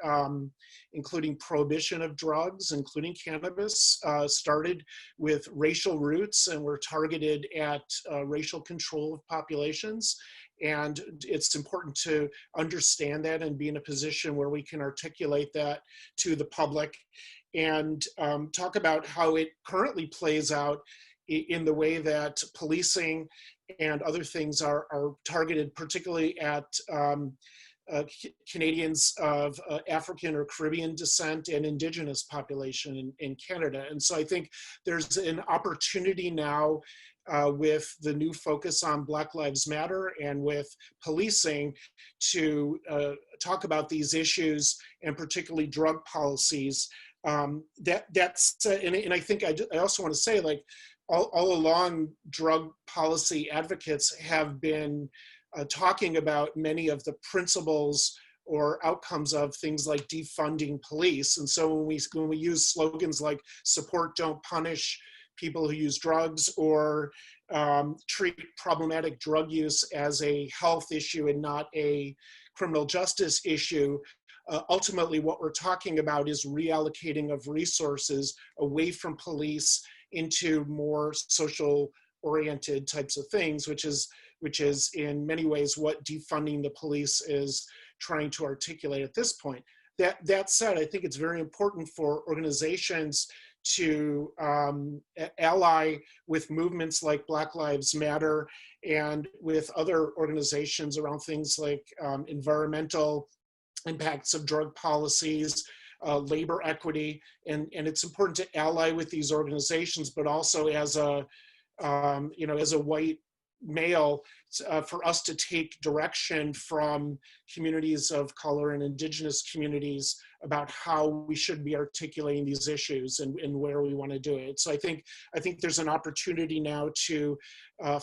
prohibition of drugs, including cannabis, started with racial roots and were targeted at racial control of populations. And it's important to understand that and be in a position where we can articulate that to the public, and talk about how it currently plays out in the way that policing and other things are targeted, particularly at Canadians of African or Caribbean descent and Indigenous population in Canada. And so I think there's an opportunity now with the new focus on Black Lives Matter and with policing to talk about these issues, and particularly drug policies. And I think I also want to say, like, all along, drug policy advocates have been talking about many of the principles or outcomes of things like defunding police. And so when we use slogans like support, don't punish people who use drugs, or treat problematic drug use as a health issue and not a criminal justice issue, ultimately what we're talking about is reallocating of resources away from police into more social oriented types of things, which is in many ways what defunding the police is trying to articulate at this point. That said, I think it's very important for organizations to ally with movements like Black Lives Matter and with other organizations around things like environmental impacts of drug policies, labor equity, and it's important to ally with these organizations, but also as a white male, for us to take direction from communities of color and Indigenous communities about how we should be articulating these issues and where we want to do it. So I think there's an opportunity now to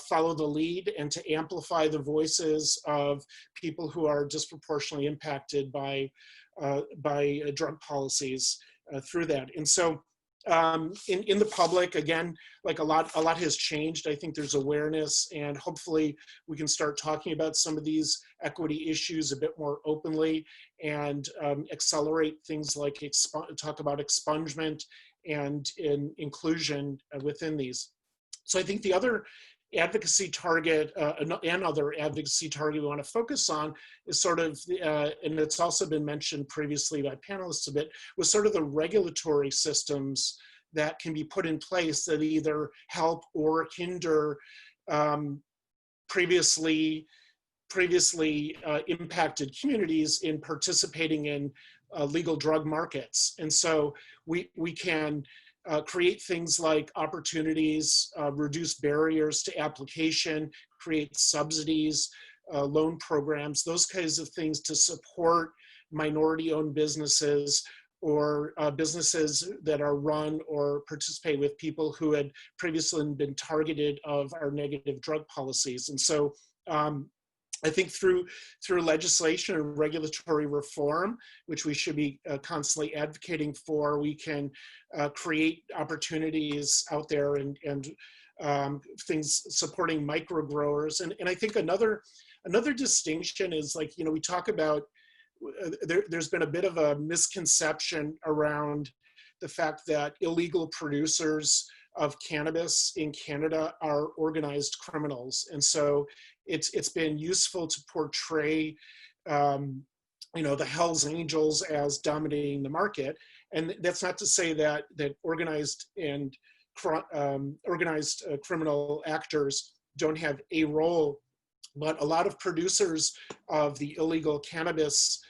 follow the lead and to amplify the voices of people who are disproportionately impacted by drug policies through that. And so in the public, again, like a lot has changed. I think there's awareness, and hopefully we can start talking about some of these equity issues a bit more openly, and accelerate things like talk about expungement and inclusion within these. So I think the other advocacy target, another advocacy target we want to focus on is sort of, and it's also been mentioned previously by panelists a bit, was sort of the regulatory systems that can be put in place that either help or hinder previously impacted communities in participating in legal drug markets. And so we can create things like opportunities, reduce barriers to application, create subsidies, loan programs, those kinds of things to support minority-owned businesses or businesses that are run or participate with people who had previously been targeted of our negative drug policies. And so I think through legislation and regulatory reform, which we should be constantly advocating for, we can create opportunities out there and things supporting micro growers. And I think another distinction is, like, we talk about, there's been a bit of a misconception around the fact that illegal producers of cannabis in Canada are organized criminals. And so it's been useful to portray, the Hells Angels as dominating the market. And that's not to say that organized criminal actors don't have a role, but a lot of producers of the illegal cannabis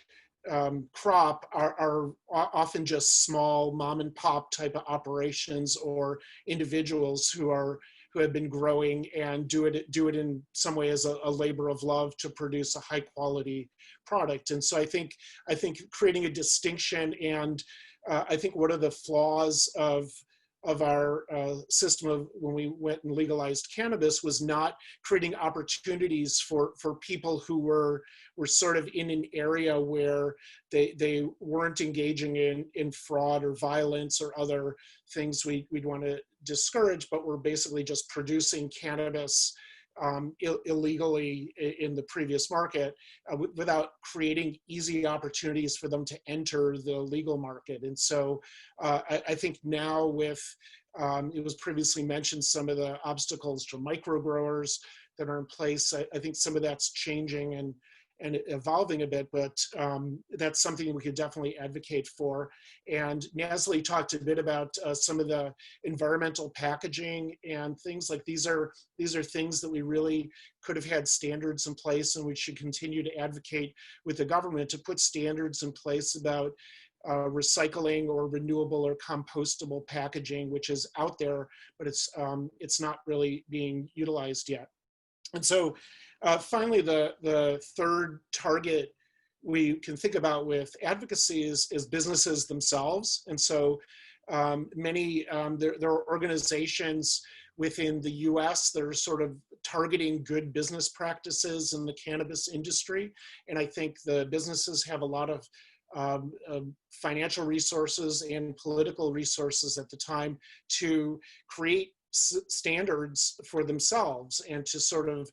crop are often just small mom and pop type of operations, or individuals who have been growing and do it in some way as a labor of love to produce a high quality product. And so I think creating a distinction, and I think one of the flaws of our system of when we went and legalized cannabis was not creating opportunities for people who were sort of in an area where they weren't engaging in fraud or violence or other things we'd want to discourage, but were basically just producing cannabis illegally in the previous market without creating easy opportunities for them to enter the legal market. And so I think now with, it was previously mentioned, some of the obstacles to micro growers that are in place, I think some of that's changing and evolving a bit, but that's something we could definitely advocate for. And Nasli talked a bit about some of the environmental packaging and things like these are things that we really could have had standards in place, and we should continue to advocate with the government to put standards in place about recycling or renewable or compostable packaging, which is out there, but it's not really being utilized yet. And so finally, the third target we can think about with advocacy is businesses themselves. And so there are organizations within the US that are sort of targeting good business practices in the cannabis industry. And I think the businesses have a lot of financial resources and political resources at the time to create standards for themselves and to sort of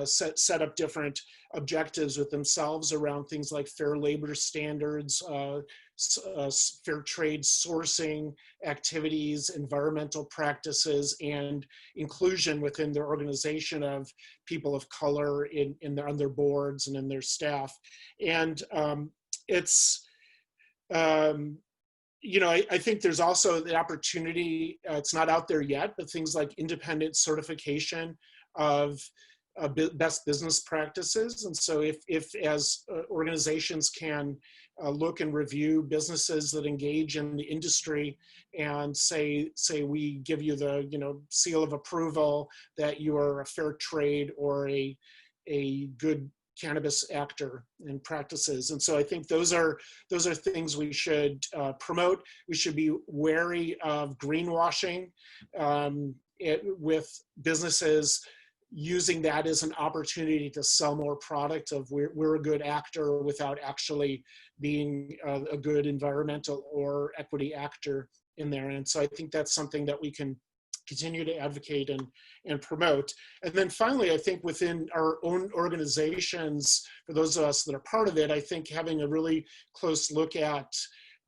set up different objectives with themselves around things like fair labor standards, fair trade sourcing activities, environmental practices, and inclusion within their organization of people of color on their boards and in their staff. And I think there's also the opportunity, it's not out there yet, but things like independent certification of best business practices. And so if as organizations can look and review businesses that engage in the industry and say we give you the seal of approval that you are a fair trade or a good cannabis actor and practices. And so I think those are things we should promote. We should be wary of greenwashing with businesses using that as an opportunity to sell more product of we're a good actor without actually being a good environmental or equity actor in there. And so I think that's something that we can continue to advocate and promote. And then finally, I think within our own organizations, for those of us that are part of it, I think having a really close look at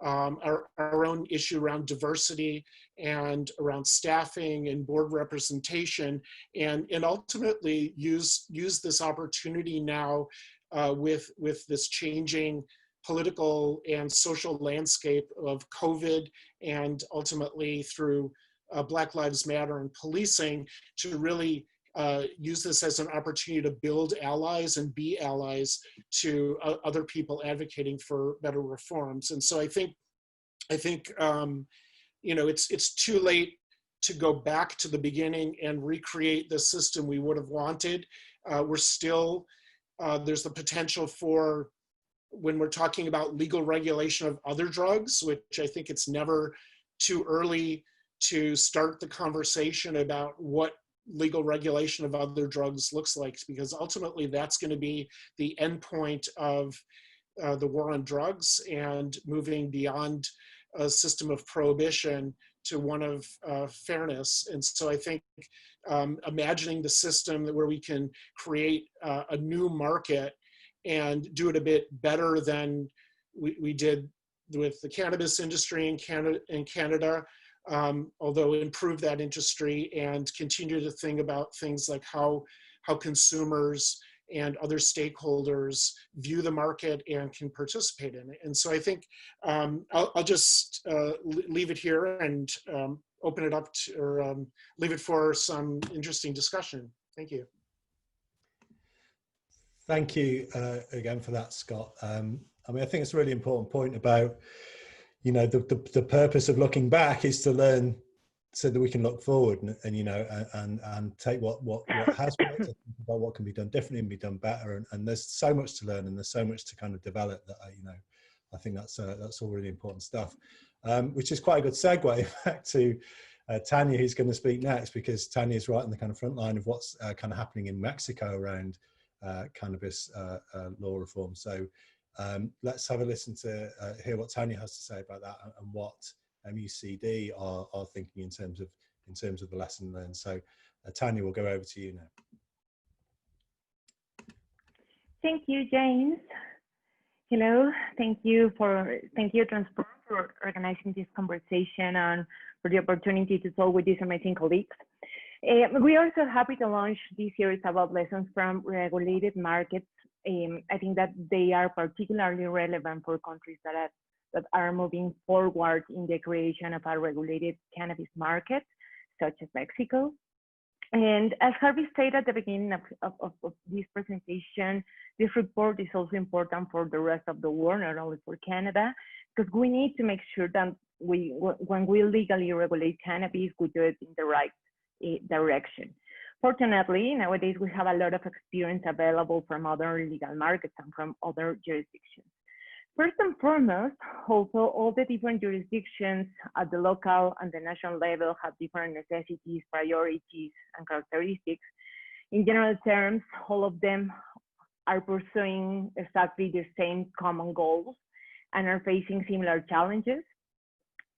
our own issue around diversity and around staffing and board representation, and ultimately use this opportunity now with this changing political and social landscape of COVID, and ultimately through Black Lives Matter and policing, to really use this as an opportunity to build allies and be allies to other people advocating for better reforms. And so I think you know, it's too late to go back to the beginning and recreate the system we would have wanted. We're still, there's the potential for, when we're talking about legal regulation of other drugs, which I think it's never too early to start the conversation about what legal regulation of other drugs looks like, because ultimately that's going to be the endpoint of the war on drugs, and moving beyond a system of prohibition to one of fairness. And so I think imagining the system where we can create a new market and do it a bit better than we did with the cannabis industry in Canada, although improve that industry and continue to think about things like how consumers and other stakeholders view the market and can participate in it. And so I think I'll just leave it here and open it up to, or leave it for some interesting discussion. Thank you. Thank you again for that, Scott. I mean, I think it's a really important point about, you know, the purpose of looking back is to learn so that we can look forward and you know, and take what has worked and think about what can be done differently and be done better. And there's so much to learn, and there's so much to kind of develop that, you know, I think that's all really important stuff, which is quite a good segue back to Tania, who's going to speak next, because Tania is right in the kind of front line of what's kind of happening in Mexico around cannabis law reform. So let's have a listen to hear what Tania has to say about that, and what MUCD are thinking in terms of the lesson learned. So Tania, we'll go over to you now. Thank you, James. Hello, thank you Transform for organizing this conversation and for the opportunity to talk with these amazing colleagues. We are also happy to launch this series about lessons from regulated markets. I think that they are particularly relevant for countries that are moving forward in the creation of a regulated cannabis market, such as Mexico. And as Harvey stated at the beginning of this presentation, this report is also important for the rest of the world, not only for Canada, because we need to make sure that when we legally regulate cannabis, we do it in the right direction. Fortunately, nowadays we have a lot of experience available from other legal markets and from other jurisdictions. First and foremost, also all the different jurisdictions at the local and the national level have different necessities, priorities, and characteristics. In general terms, all of them are pursuing exactly the same common goals and are facing similar challenges.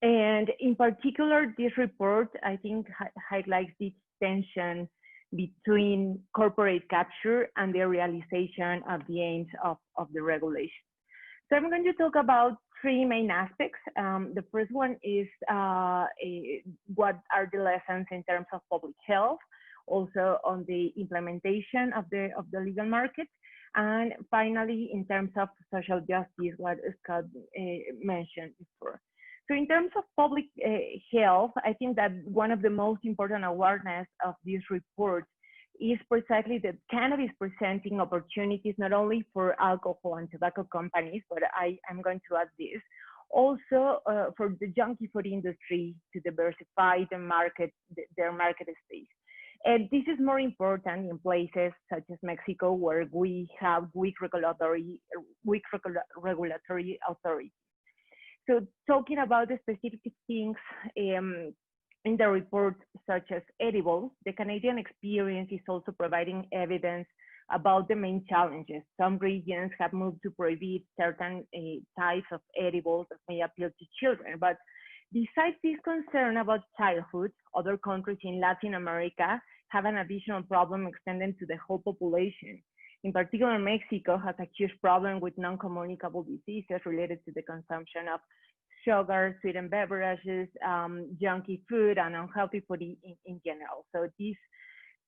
And in particular, this report, I think, highlights the tension between corporate capture and the realization of the aims of the regulation. So I'm going to talk about three main aspects. The first one is what are the lessons in terms of public health, also on the implementation of the legal market, and finally in terms of social justice, what Scott mentioned before. So in terms of public health, I think that one of the most important awareness of this report is precisely that cannabis presenting opportunities not only for alcohol and tobacco companies, but I'm going to add this, also for the junkie food industry to diversify the market, their market space. And this is more important in places such as Mexico, where we have weak regulatory authorities. So talking about the specific things in the report, such as edibles, the Canadian experience is also providing evidence about the main challenges. Some regions have moved to prohibit certain types of edibles that may appeal to children. But besides this concern about childhood, other countries in Latin America have an additional problem extended to the whole population. In particular, Mexico has a huge problem with non-communicable diseases related to the consumption of sugar, sweetened beverages, junky food, and unhealthy food in general. So these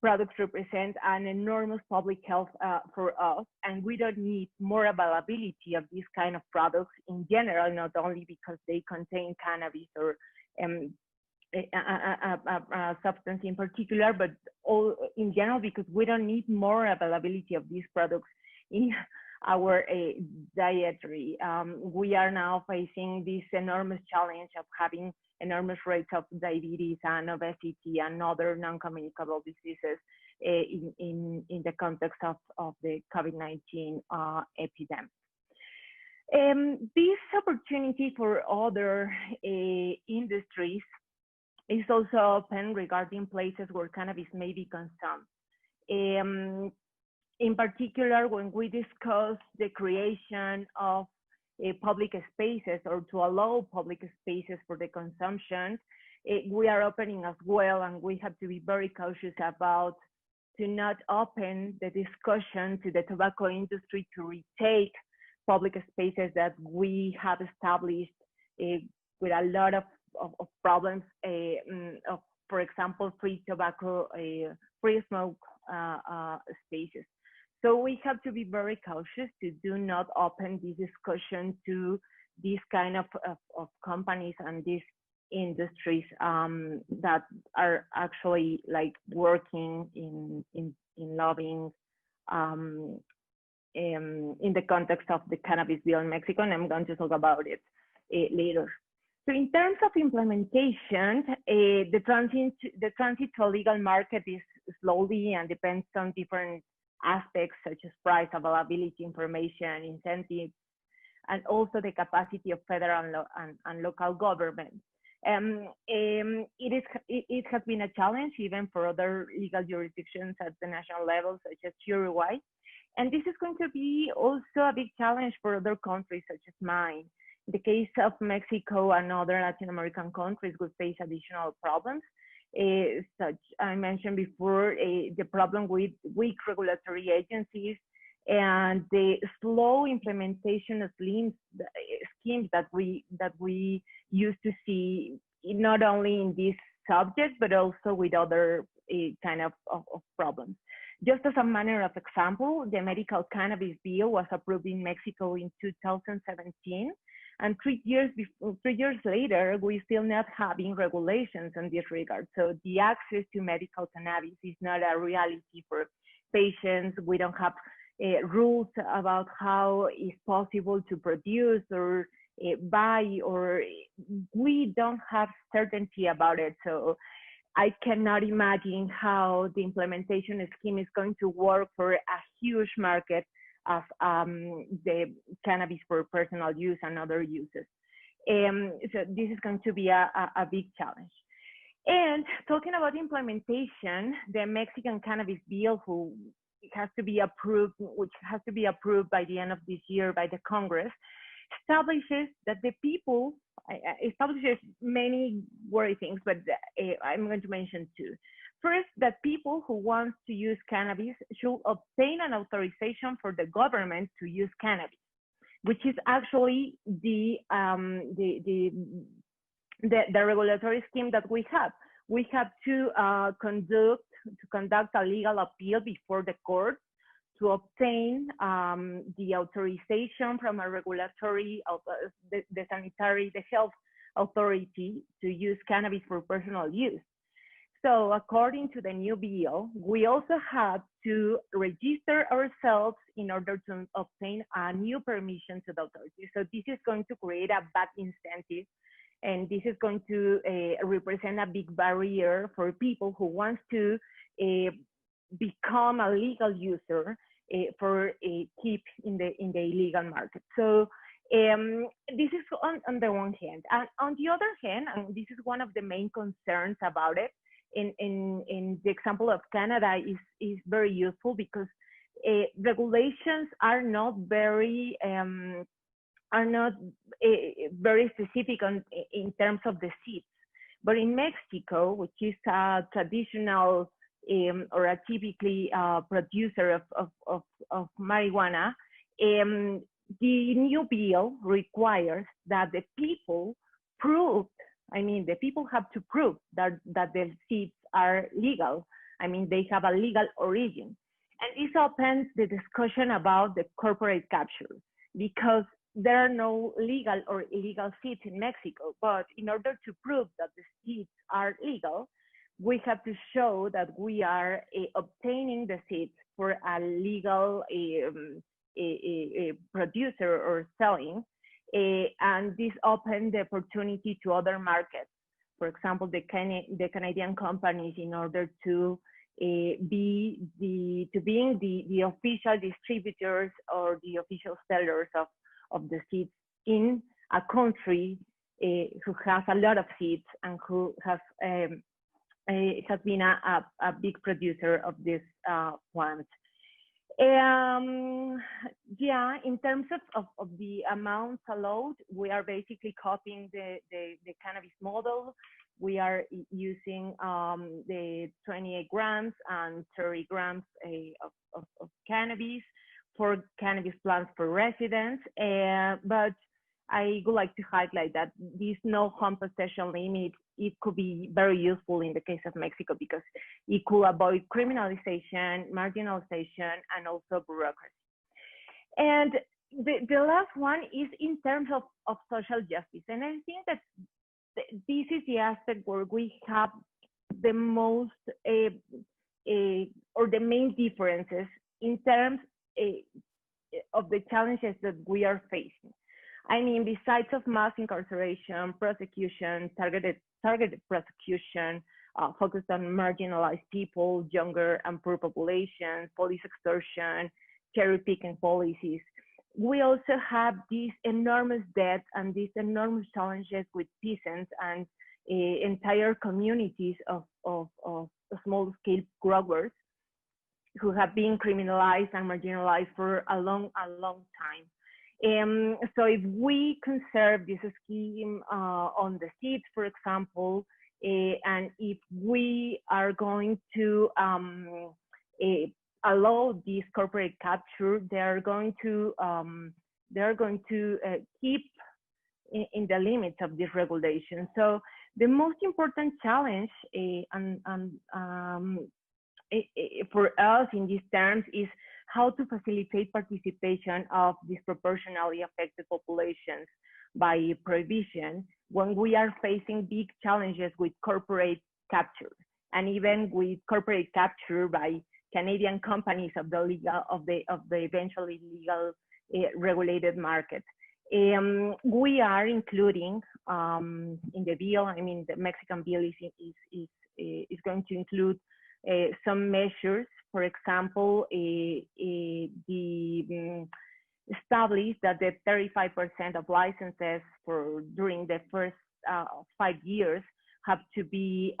products represent an enormous public health for us, and we don't need more availability of these kind of products in general, not only because they contain cannabis or a substance in particular, but all in general because we don't need more availability of these products in our dietary. We are now facing this enormous challenge of having enormous rates of diabetes and obesity and other non-communicable diseases in the context of the COVID-19 epidemic. This opportunity for other industries is also open regarding places where cannabis may be consumed. In particular, when we discuss the creation of public spaces or to allow public spaces for the consumption, we are opening as well, and we have to be very cautious about to not open the discussion to the tobacco industry to retake public spaces that we have established with a lot of problems, for example, free tobacco, free smoke spaces. So we have to be very cautious to do not open this discussion to these kind of companies and these industries that are actually like working in lobbying in the context of the cannabis bill in Mexico, and I'm going to talk about it later. So in terms of implementation, the transit to a legal market is slowly and depends on different aspects such as price, availability, information, incentives, and also the capacity of federal and local governments. It has been a challenge even for other legal jurisdictions at the national level, such as Uruguay. And this is going to be also a big challenge for other countries such as mine. In the case of Mexico and other Latin American countries, we face additional problems. Such I mentioned before, the problem with weak regulatory agencies and the slow implementation of schemes that we used to see not only in this subject but also with other kind of problems. Just as a manner of example, the medical cannabis bill was approved in Mexico in 2017. And 3 years later, we're still not having regulations in this regard. So the access to medical cannabis is not a reality for patients. We don't have rules about how it's possible to produce or buy, or we don't have certainty about it. So I cannot imagine how the implementation scheme is going to work for a huge market of the cannabis for personal use and other uses. So this is going to be a big challenge. And talking about implementation, the Mexican cannabis bill, which has to be approved by the end of this year by the Congress, establishes that the people, establishes many worry things, but I'm going to mention two. First, that people who want to use cannabis should obtain an authorization for the government to use cannabis, which is actually the regulatory scheme that we have. We have to conduct a legal appeal before the court to obtain the authorization from a regulatory, the health authority to use cannabis for personal use. So according to the new bill, we also have to register ourselves in order to obtain a new permission to the authority. So this is going to create a bad incentive, and this is going to represent a big barrier for people who want to become a legal user for a keep in the illegal market. So this is on the one hand. And on the other hand, and this is one of the main concerns about it, in the example of Canada is very useful because regulations are not very specific in terms of the seeds. But in Mexico, which is a traditional or a typically producer of marijuana, the new bill requires that the people proved, I mean, the people have to prove that the seeds are legal. I mean, they have a legal origin. And this opens the discussion about the corporate capture, because there are no legal or illegal seeds in Mexico. But in order to prove that the seeds are legal, we have to show that we are obtaining the seeds for a legal producer or selling. And this opened the opportunity to other markets. For example, the Canadian companies, in order to being the official distributors or the official sellers of the seeds in a country who has a lot of seeds and who has been a big producer of this plant. Yeah, in terms of the amounts allowed, we are basically copying the cannabis model. We are using the 28 grams and 30 grams of cannabis for cannabis plants for residents. But I would like to highlight that this no home possession limit, it could be very useful in the case of Mexico, because it could avoid criminalization, marginalization, and also bureaucracy. And the last one is in terms of social justice. And I think that this is the aspect where we have the most or the main differences in terms of the challenges that we are facing. I mean, besides of mass incarceration, prosecution, targeted prosecution, focused on marginalized people, younger and poor populations, police extortion, cherry picking policies, we also have these enormous debt and these enormous challenges with peasants and entire communities of small scale growers who have been criminalized and marginalized for a long time. So if we conserve this scheme on the seeds, for example, and if we are going to allow this corporate capture, they are going to keep in the limits of this regulation. So the most important challenge for us in these terms is how to facilitate participation of disproportionately affected populations by prohibition when we are facing big challenges with corporate capture, and even with corporate capture by Canadian companies of the eventually legal regulated market. We are including in the bill, I mean, the Mexican bill is going to include some measures. For example, established that the 35% of licenses during the first 5 years have to be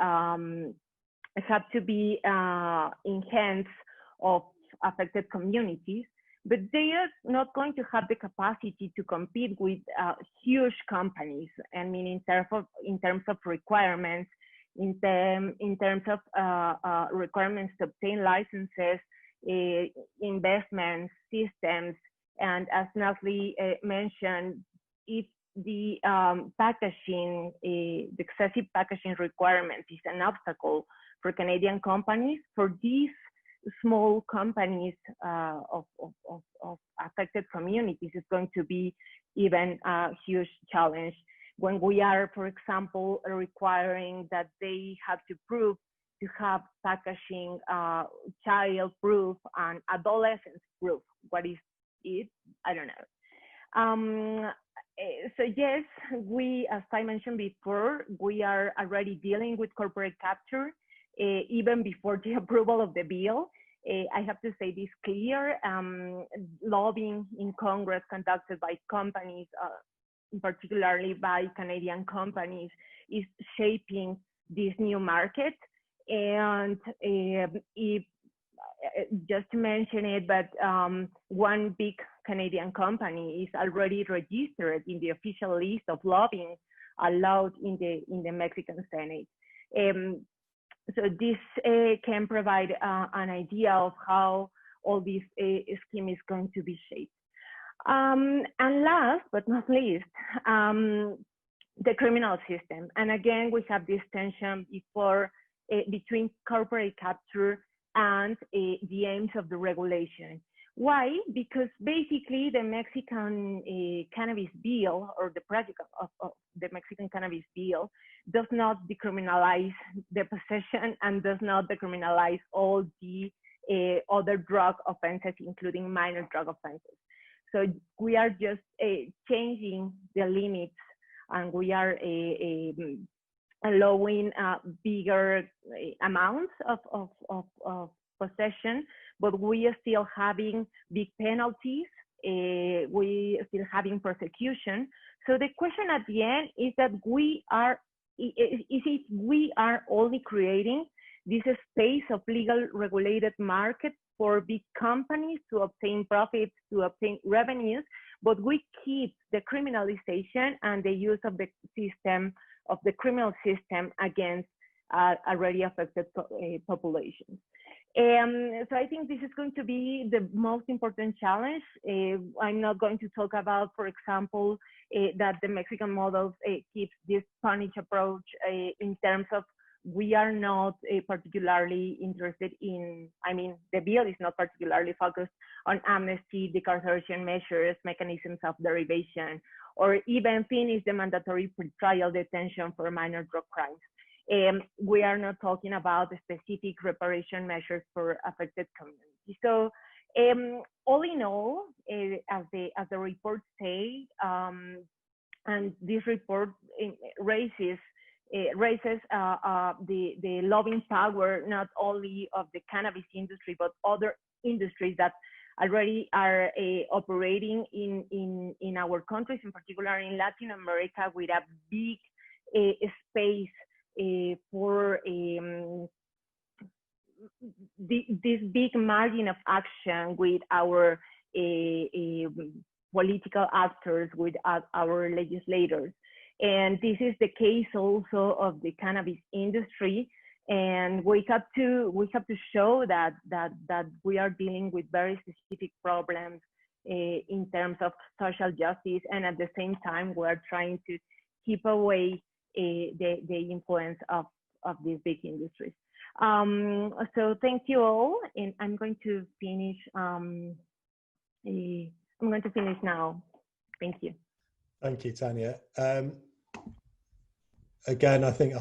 in hands of affected communities, but they are not going to have the capacity to compete with huge companies. I mean, in terms of requirements, in terms of requirements to obtain licenses, investments, systems, and as Natalie mentioned, if the packaging, the excessive packaging requirements is an obstacle for Canadian companies, for these small companies of affected communities, is going to be even a huge challenge. When we are, for example, requiring that they have to prove to have packaging child-proof and adolescent-proof. What is it? I don't know. So yes, we, as I mentioned before, we are already dealing with corporate capture even before the approval of the bill. I have to say this clear, lobbying in Congress conducted by companies, particularly by Canadian companies, is shaping this new market. And if, just to mention it, but one big Canadian company is already registered in the official list of lobbying allowed in the Mexican Senate. So this can provide an idea of how all this scheme is going to be shaped. And last but not least, the criminal system. And again, we have this tension between corporate capture and the aims of the regulation. Why? Because basically the Mexican cannabis bill, or the project of the Mexican cannabis bill, does not decriminalize the possession and does not decriminalize all the other drug offenses, including minor drug offenses. So we are just changing the limits, and we are allowing bigger amounts of possession, but we are still having big penalties. We are still having prosecution. So the question at the end is that we are only creating this space of legal regulated market for big companies to obtain profits, to obtain revenues, but we keep the criminalization and the use of the system, of the criminal system against already affected populations. So I think this is going to be the most important challenge. I'm not going to talk about, for example, that the Mexican model keeps this punish approach in terms of we are not particularly interested in, I mean, the bill is not particularly focused on amnesty, decarceration measures, mechanisms of derivation, or even finish the mandatory pretrial detention for minor drug crimes. We are not talking about the specific reparation measures for affected communities. So all in all, as the report say, and this report raises the lobbying power not only of the cannabis industry, but other industries that already are operating in our countries, in particular in Latin America, with a big space for this big margin of action with our political actors, with our legislators. And this is the case also of the cannabis industry. And we have to show that we are dealing with very specific problems in terms of social justice, and at the same time we are trying to keep away the influence of these big industries. So thank you all, and I'm going to finish. I'm going to finish now. Thank you. Thank you, Tania. Again, I think a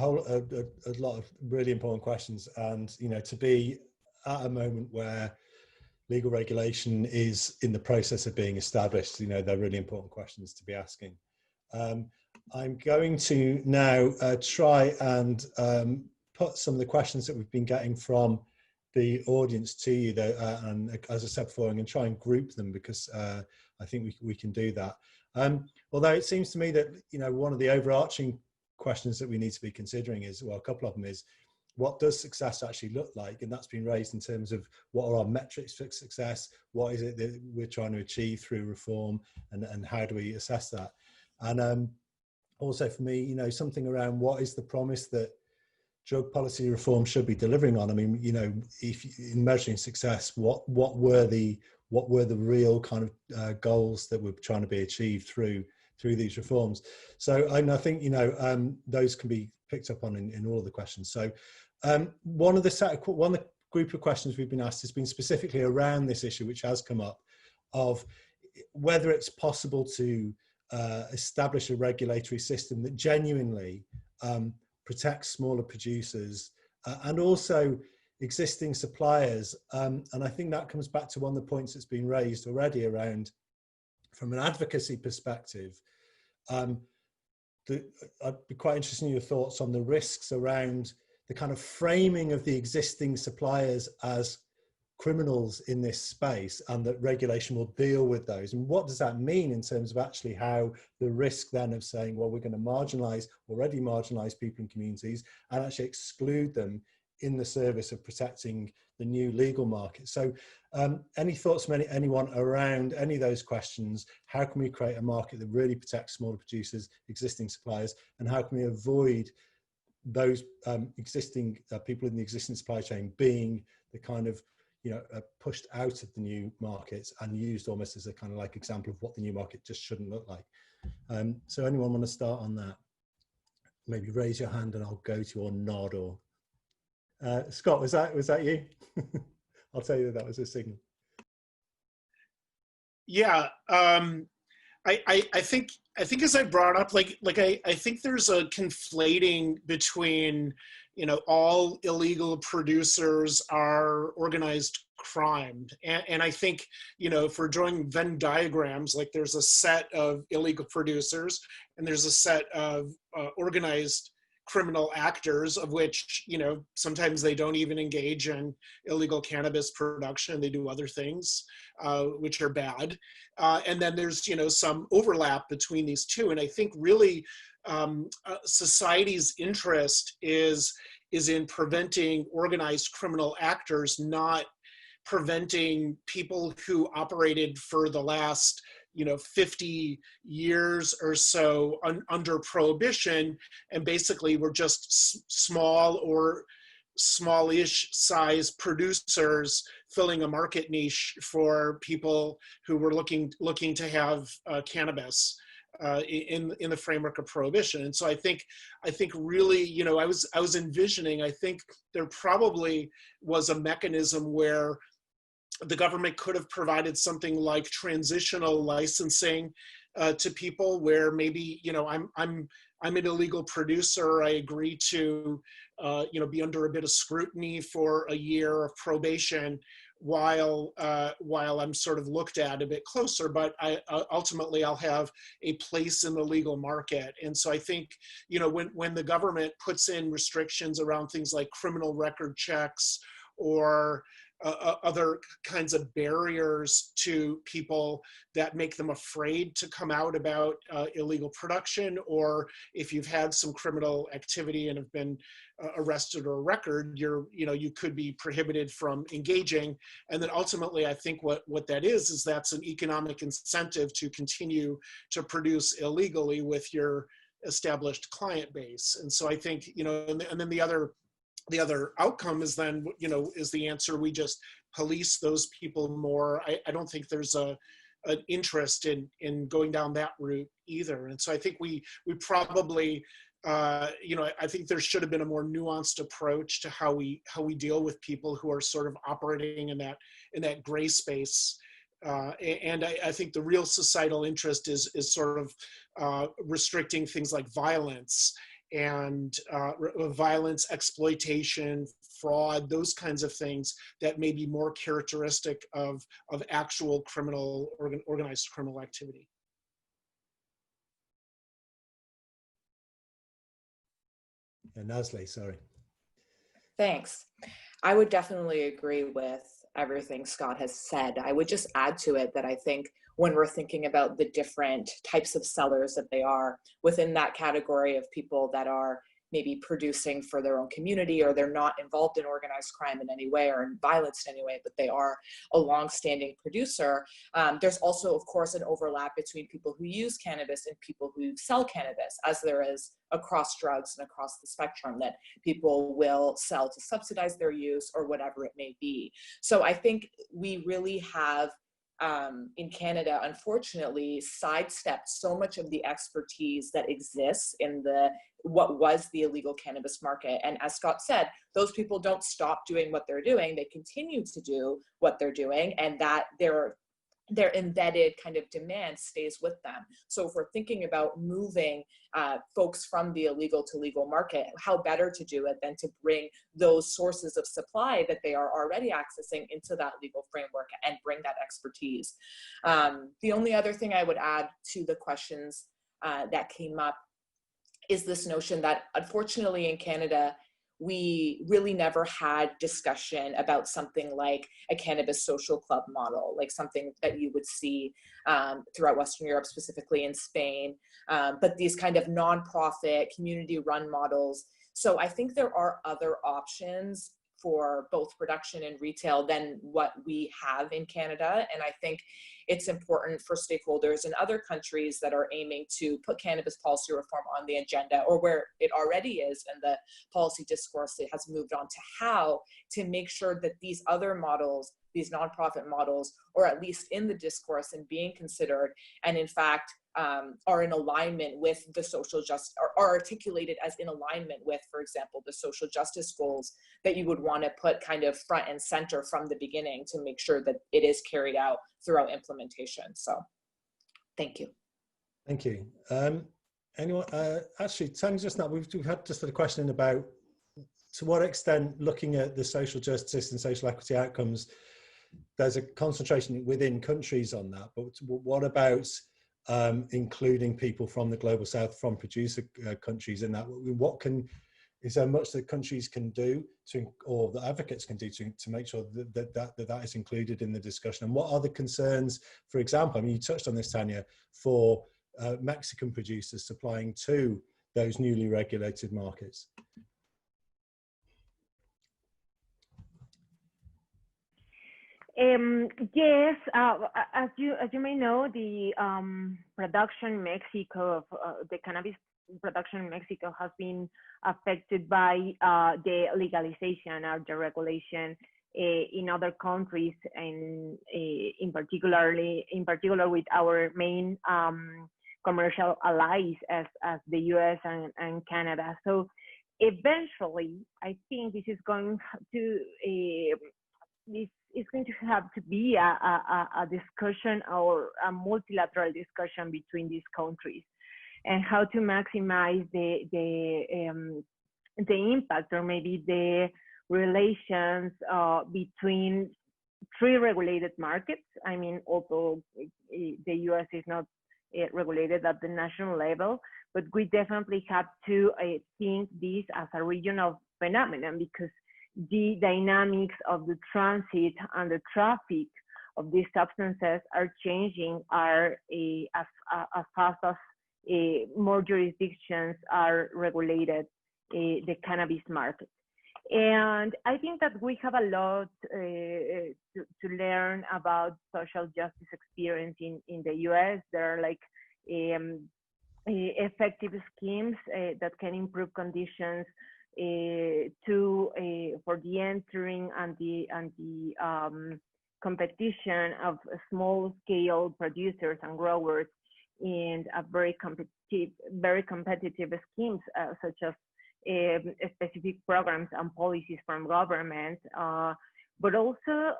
lot of really important questions, and to be at a moment where legal regulation is in the process of being established, they're really important questions to be asking. I'm going to now try and put some of the questions that we've been getting from the audience to you, and as I said before, I'm going to try and group them because I think we can do that. Although it seems to me that one of the overarching questions that we need to be considering is, well, a couple of them is, what does success actually look like? And that's been raised in terms of what are our metrics for success? What is it that we're trying to achieve through reform, and how do we assess that? And also for me, something around what is the promise that drug policy reform should be delivering on? I mean, if in measuring success, what were the real kind of goals that were trying to be achieved through these reforms? So I think those can be picked up on in all of the questions. So one of the group of questions we've been asked has been specifically around this issue, which has come up, of whether it's possible to establish a regulatory system that genuinely protects smaller producers and also existing suppliers. And I think that comes back to one of the points that's been raised already around, from an advocacy perspective, I'd be quite interested in your thoughts on the risks around the kind of framing of the existing suppliers as criminals in this space, and that regulation will deal with those. And what does that mean in terms of actually how the risk then of saying, well, we're going to already marginalize people in communities and actually exclude them in the service of protecting the new legal market? So any thoughts from anyone around any of those questions? How can we create a market that really protects smaller producers, existing suppliers, and how can we avoid those existing people in the existing supply chain being the kind of pushed out of the new markets and used almost as a kind of like example of what the new market just shouldn't look like? So anyone want to start on that? maybe raise your hand and I'll go to or nod or Scott, was that you? I'll tell you that was a signal. Yeah, I think as I brought up, I think there's a conflating between, all illegal producers are organized crime. And I think, if we're drawing Venn diagrams, like there's a set of illegal producers and there's a set of organized criminal actors, of which, sometimes they don't even engage in illegal cannabis production. They do other things, which are bad. And then there's, some overlap between these two. And I think really society's interest is in preventing organized criminal actors, not preventing people who operated for the last 50 years or so under prohibition, and basically were just small or smallish size producers filling a market niche for people who were looking to have cannabis in the framework of prohibition. And so I think really, I was envisioning, I think there probably was a mechanism where the government could have provided something like transitional licensing to people, where maybe, I'm an illegal producer. I agree to, be under a bit of scrutiny for a year of probation while I'm sort of looked at a bit closer, but ultimately I'll have a place in the legal market. And so I think, when the government puts in restrictions around things like criminal record checks or other kinds of barriers to people that make them afraid to come out about illegal production, or if you've had some criminal activity and have been arrested or a record, you could be prohibited from engaging. And then ultimately, I think what that is that's an economic incentive to continue to produce illegally with your established client base. And so I think, and then the other outcome is then, is the answer, we just police those people more. I don't think there's an interest in going down that route either. And so I think we probably, I think there should have been a more nuanced approach to how we deal with people who are sort of operating in that gray space. And I think the real societal interest is sort of restricting things like violence and violence, exploitation, fraud, those kinds of things that may be more characteristic of actual criminal, organized criminal activity. And Nasli, sorry. Thanks. I would definitely agree with everything Scott has said. I would just add to it that I think when we're thinking about the different types of sellers that they are within that category of people that are maybe producing for their own community, or they're not involved in organized crime in any way or in violence in any way, but they are a long-standing producer. There's also, of course, an overlap between people who use cannabis and people who sell cannabis, as there is across drugs and across the spectrum, that people will sell to subsidize their use or whatever it may be. So I think we really have in Canada, unfortunately, sidestepped so much of the expertise that exists in what was the illegal cannabis market. And as Scott said, those people don't stop doing what they're doing. They continue to do what they're doing, and that their embedded kind of demand stays with them. So if we're thinking about moving folks from the illegal to legal market, how better to do it than to bring those sources of supply that they are already accessing into that legal framework and bring that expertise. The only other thing I would add to the questions that came up is this notion that, unfortunately, in Canada, we really never had discussion about something like a cannabis social club model, like something that you would see throughout Western Europe, specifically in Spain, but these kind of nonprofit community-run models. So I think there are other options for both production and retail than what we have in Canada. And I think it's important for stakeholders in other countries that are aiming to put cannabis policy reform on the agenda, or where it already is and the policy discourse has moved on to how to make sure that these other models, these nonprofit models, or at least in the discourse and being considered, and in fact are in alignment with the social justice, or are articulated as in alignment with, for example, the social justice goals that you would want to put kind of front and center from the beginning to make sure that it is carried out throughout implementation. So thank you. Thank you. Anyone, actually, Tanya, just now, we've had just a question about to what extent looking at the social justice and social equity outcomes, there's a concentration within countries on that, but what about including people from the global south, from producer countries in that? Is there much that countries can do to, or that advocates can do to make sure that is included in the discussion? And what are the concerns, for example, I mean, you touched on this, Tanya, for Mexican producers supplying to those newly regulated markets? Yes, as you may know, the production in Mexico, the cannabis production in Mexico has been affected by the legalization or the regulation in other countries, and in particular with our main commercial allies as the US and Canada. So eventually, I think this is going to have to be a discussion, or a multilateral discussion between these countries, and how to maximize the impact, or maybe the relations between three regulated markets. I mean, although the US is not regulated at the national level, but we definitely have to think this as a regional phenomenon, because the dynamics of the transit and the traffic of these substances are changing as fast as more jurisdictions are regulated the cannabis market. And I think that we have a lot to learn about social justice experience in the US. There are like effective schemes that can improve conditions for the entering and the competition of small scale producers and growers in a very competitive schemes, such as specific programs and policies from government, but also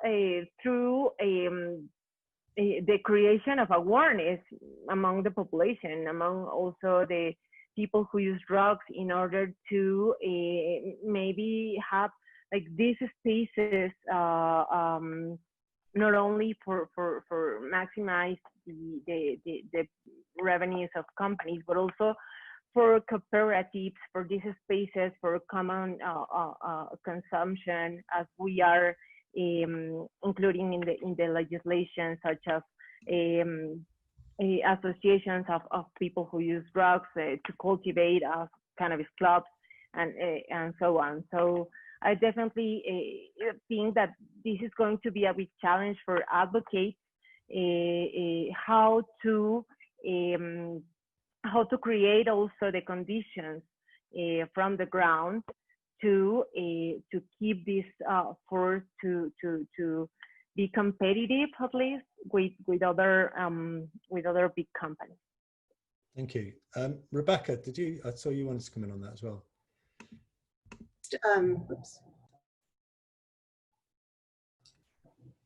through the creation of awareness among the population, among also the people who use drugs, in order to maybe have like these spaces not only for maximize the revenues of companies, but also for cooperatives, for these spaces for common consumption, as we are including in the legislation, such as associations of people who use drugs to cultivate cannabis clubs and so on. So I definitely think that this is going to be a big challenge for advocates, how to create also the conditions from the ground to keep this force to be competitive, at least with other big companies. Thank you. Rebecca, I saw you wanted to come in on that as well. Oops.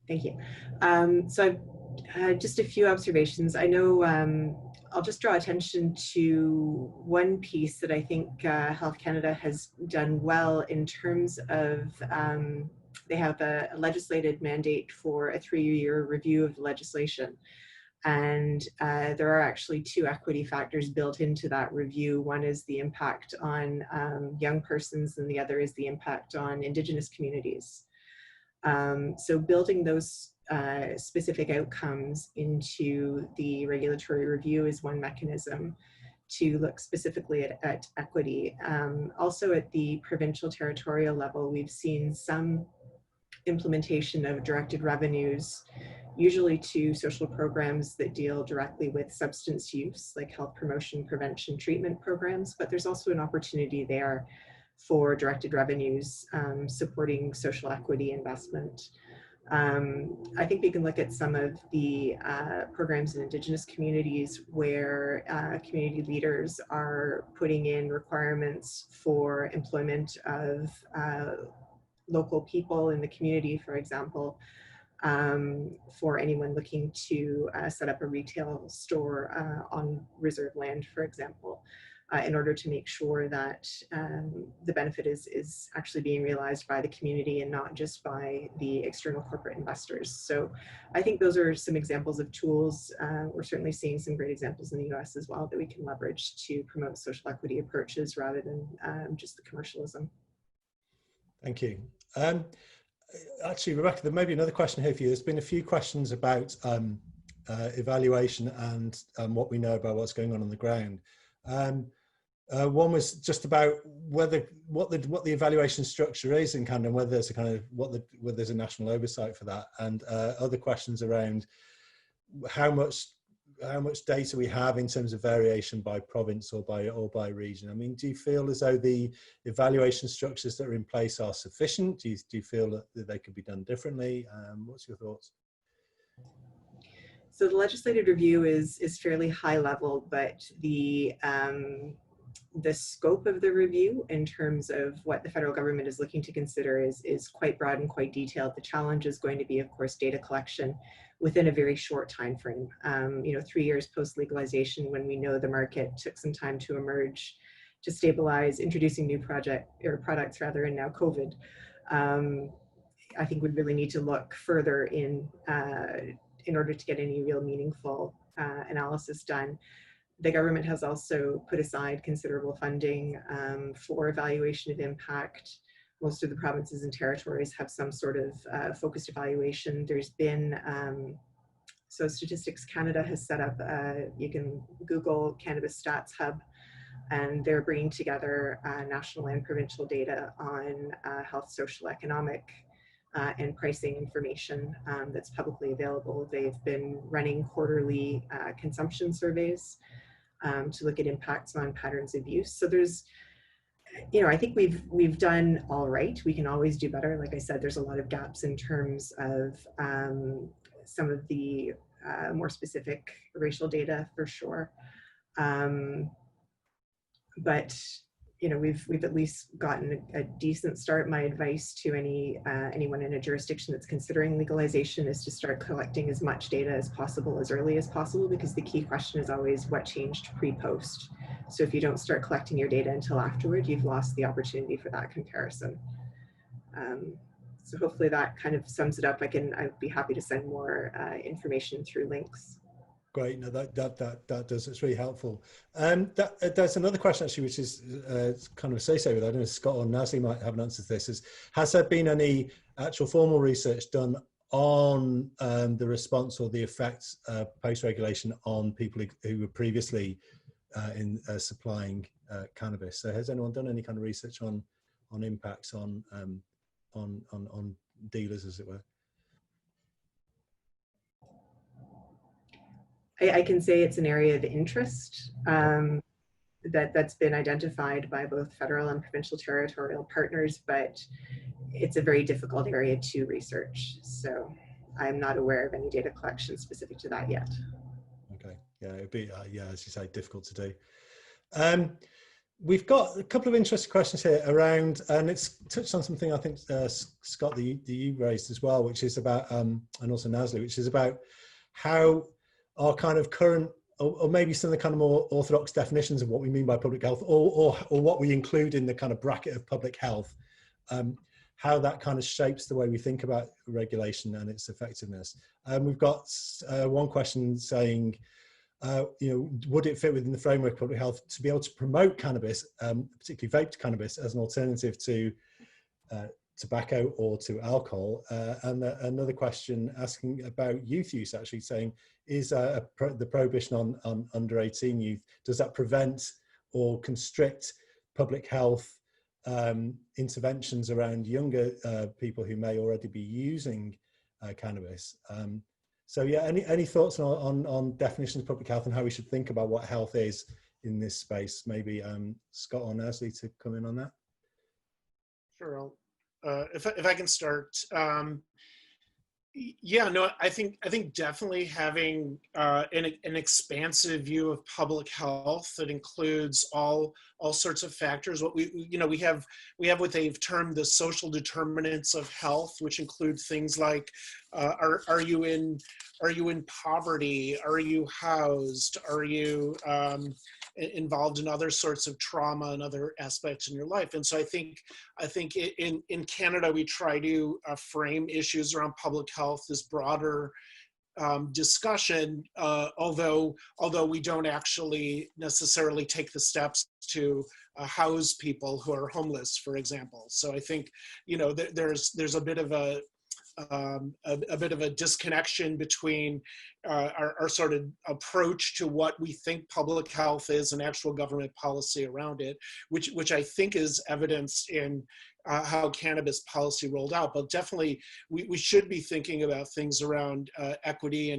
Thank you. So just a few observations. I know I'll just draw attention to one piece that I think Health Canada has done well in terms of they have a legislated mandate for a 3-year review of the legislation. And there are actually 2 equity factors built into that review. One is the impact on young persons, and the other is the impact on Indigenous communities. So building those specific outcomes into the regulatory review is one mechanism to look specifically at equity. Also at the provincial territorial level, we've seen some implementation of directed revenues, usually to social programs that deal directly with substance use, like health promotion, prevention, treatment programs, but there's also an opportunity there for directed revenues supporting social equity investment. I think we can look at some of the programs in Indigenous communities where community leaders are putting in requirements for employment of local people in the community, for example, for anyone looking to set up a retail store on reserve land, for example, in order to make sure that the benefit is actually being realized by the community and not just by the external corporate investors. So I think those are some examples of tools. We're certainly seeing some great examples in the US as well that we can leverage to promote social equity approaches rather than just the commercialism. Thank you. Actually, Rebecca, there may be another question here for you. There's been a few questions about evaluation and what we know about what's going on the ground. One was just about what the evaluation structure is in Canada, and whether there's a kind of whether there's a national oversight for that, and other questions around how much data we have in terms of variation by province or by region. I mean, do you feel as though the evaluation structures that are in place are sufficient? Do you feel that they could be done differently? What's your thoughts? So the legislative review is fairly high level, but the scope of the review in terms of what the federal government is looking to consider is quite broad and quite detailed. The challenge is going to be, of course, data collection within a very short time frame. 3 years post legalization, when we know the market took some time to emerge, to stabilize, introducing new products rather, and now COVID. I think we really need to look further in order to get any real meaningful analysis done. The government has also put aside considerable funding for evaluation of impact. Most of the provinces and territories have some sort of focused evaluation. There's been, so Statistics Canada has set up, you can Google Cannabis Stats Hub, and they're bringing together national and provincial data on health, social, economic, and pricing information that's publicly available. They've been running quarterly consumption surveys to look at impacts on patterns of use. So there's, I think we've done all right. We can always do better. Like I said, there's a lot of gaps in terms of some of the more specific racial data for sure. But we've at least gotten a decent start. My advice to anyone in a jurisdiction that's considering legalization is to start collecting as much data as possible, as early as possible, because the key question is always what changed pre-post. So if you don't start collecting your data until afterward, you've lost the opportunity for that comparison. So hopefully that kind of sums it up. I'd be happy to send more information through links. Great, no, that does, it's really helpful. There's another question actually, which is kind of associated with, I don't know if Scott or Nasli might have an answer to this, has there been any actual formal research done on the response or the effects post-regulation on people who were previously in supplying cannabis? So has anyone done any kind of research on impacts on dealers, as it were? I can say it's an area of interest that's been identified by both federal and provincial territorial partners, but it's a very difficult area to research. So I'm not aware of any data collection specific to that yet. Okay, yeah, it'd be, as you say, difficult to do. We've got a couple of interesting questions here around, and it's touched on something I think, Scott, that you raised as well, which is about, and also Nasli, which is about how our kind of current, or maybe some of the kind of more orthodox definitions of what we mean by public health, or what we include in the kind of bracket of public health, how that kind of shapes the way we think about regulation and its effectiveness. We've got one question saying, would it fit within the framework of public health to be able to promote cannabis, particularly vaped cannabis, as an alternative to tobacco or to alcohol? And another question asking about youth use, actually saying, is the prohibition on under 18 youth, does that prevent or constrict public health interventions around younger people who may already be using cannabis? So yeah, any thoughts on definitions of public health and how we should think about what health is in this space? Maybe Scott or Nasli to come in on that. Sure. If I can start, Yeah, no, I think definitely having an expansive view of public health that includes all sorts of factors. What we have what they've termed the social determinants of health, which include things like are you in poverty? Are you housed? Are you involved in other sorts of trauma and other aspects in your life? And so I think in Canada, we try to frame issues around public health as broader discussion, although we don't actually necessarily take the steps to house people who are homeless, for example. So I think, there's a bit of a disconnection between our sort of approach to what we think public health is and actual government policy around it, which I think is evidenced in how cannabis policy rolled out. But definitely we should be thinking about things around equity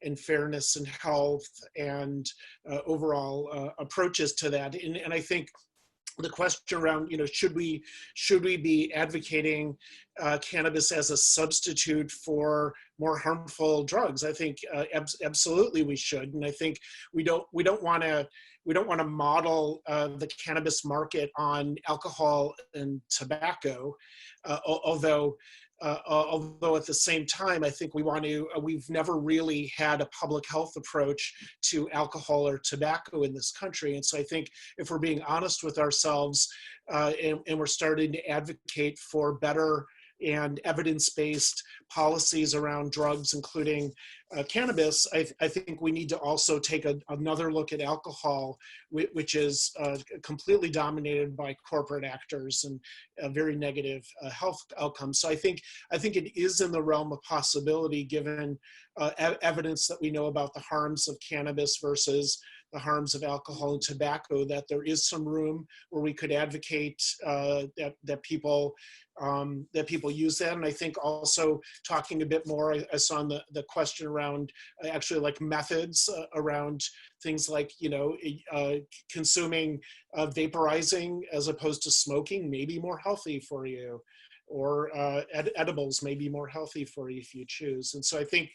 and fairness and health and overall approaches to that. And I think the question around, should we be advocating cannabis as a substitute for more harmful drugs? I think absolutely we should, and I think we don't want to model the cannabis market on alcohol and tobacco, although at the same time, I think we've never really had a public health approach to alcohol or tobacco in this country. And so I think if we're being honest with ourselves and we're starting to advocate for better and evidence-based policies around drugs, including cannabis, I think we need to also take another look at alcohol, which is completely dominated by corporate actors and very negative health outcomes. So I think it is in the realm of possibility, given evidence that we know about the harms of cannabis versus the harms of alcohol and tobacco, that there is some room where we could advocate that people use that. And I think also talking a bit more, I saw in the question around actually like methods around things like, consuming vaporizing as opposed to smoking may be more healthy for you, or edibles may be more healthy for you if you choose. And so I think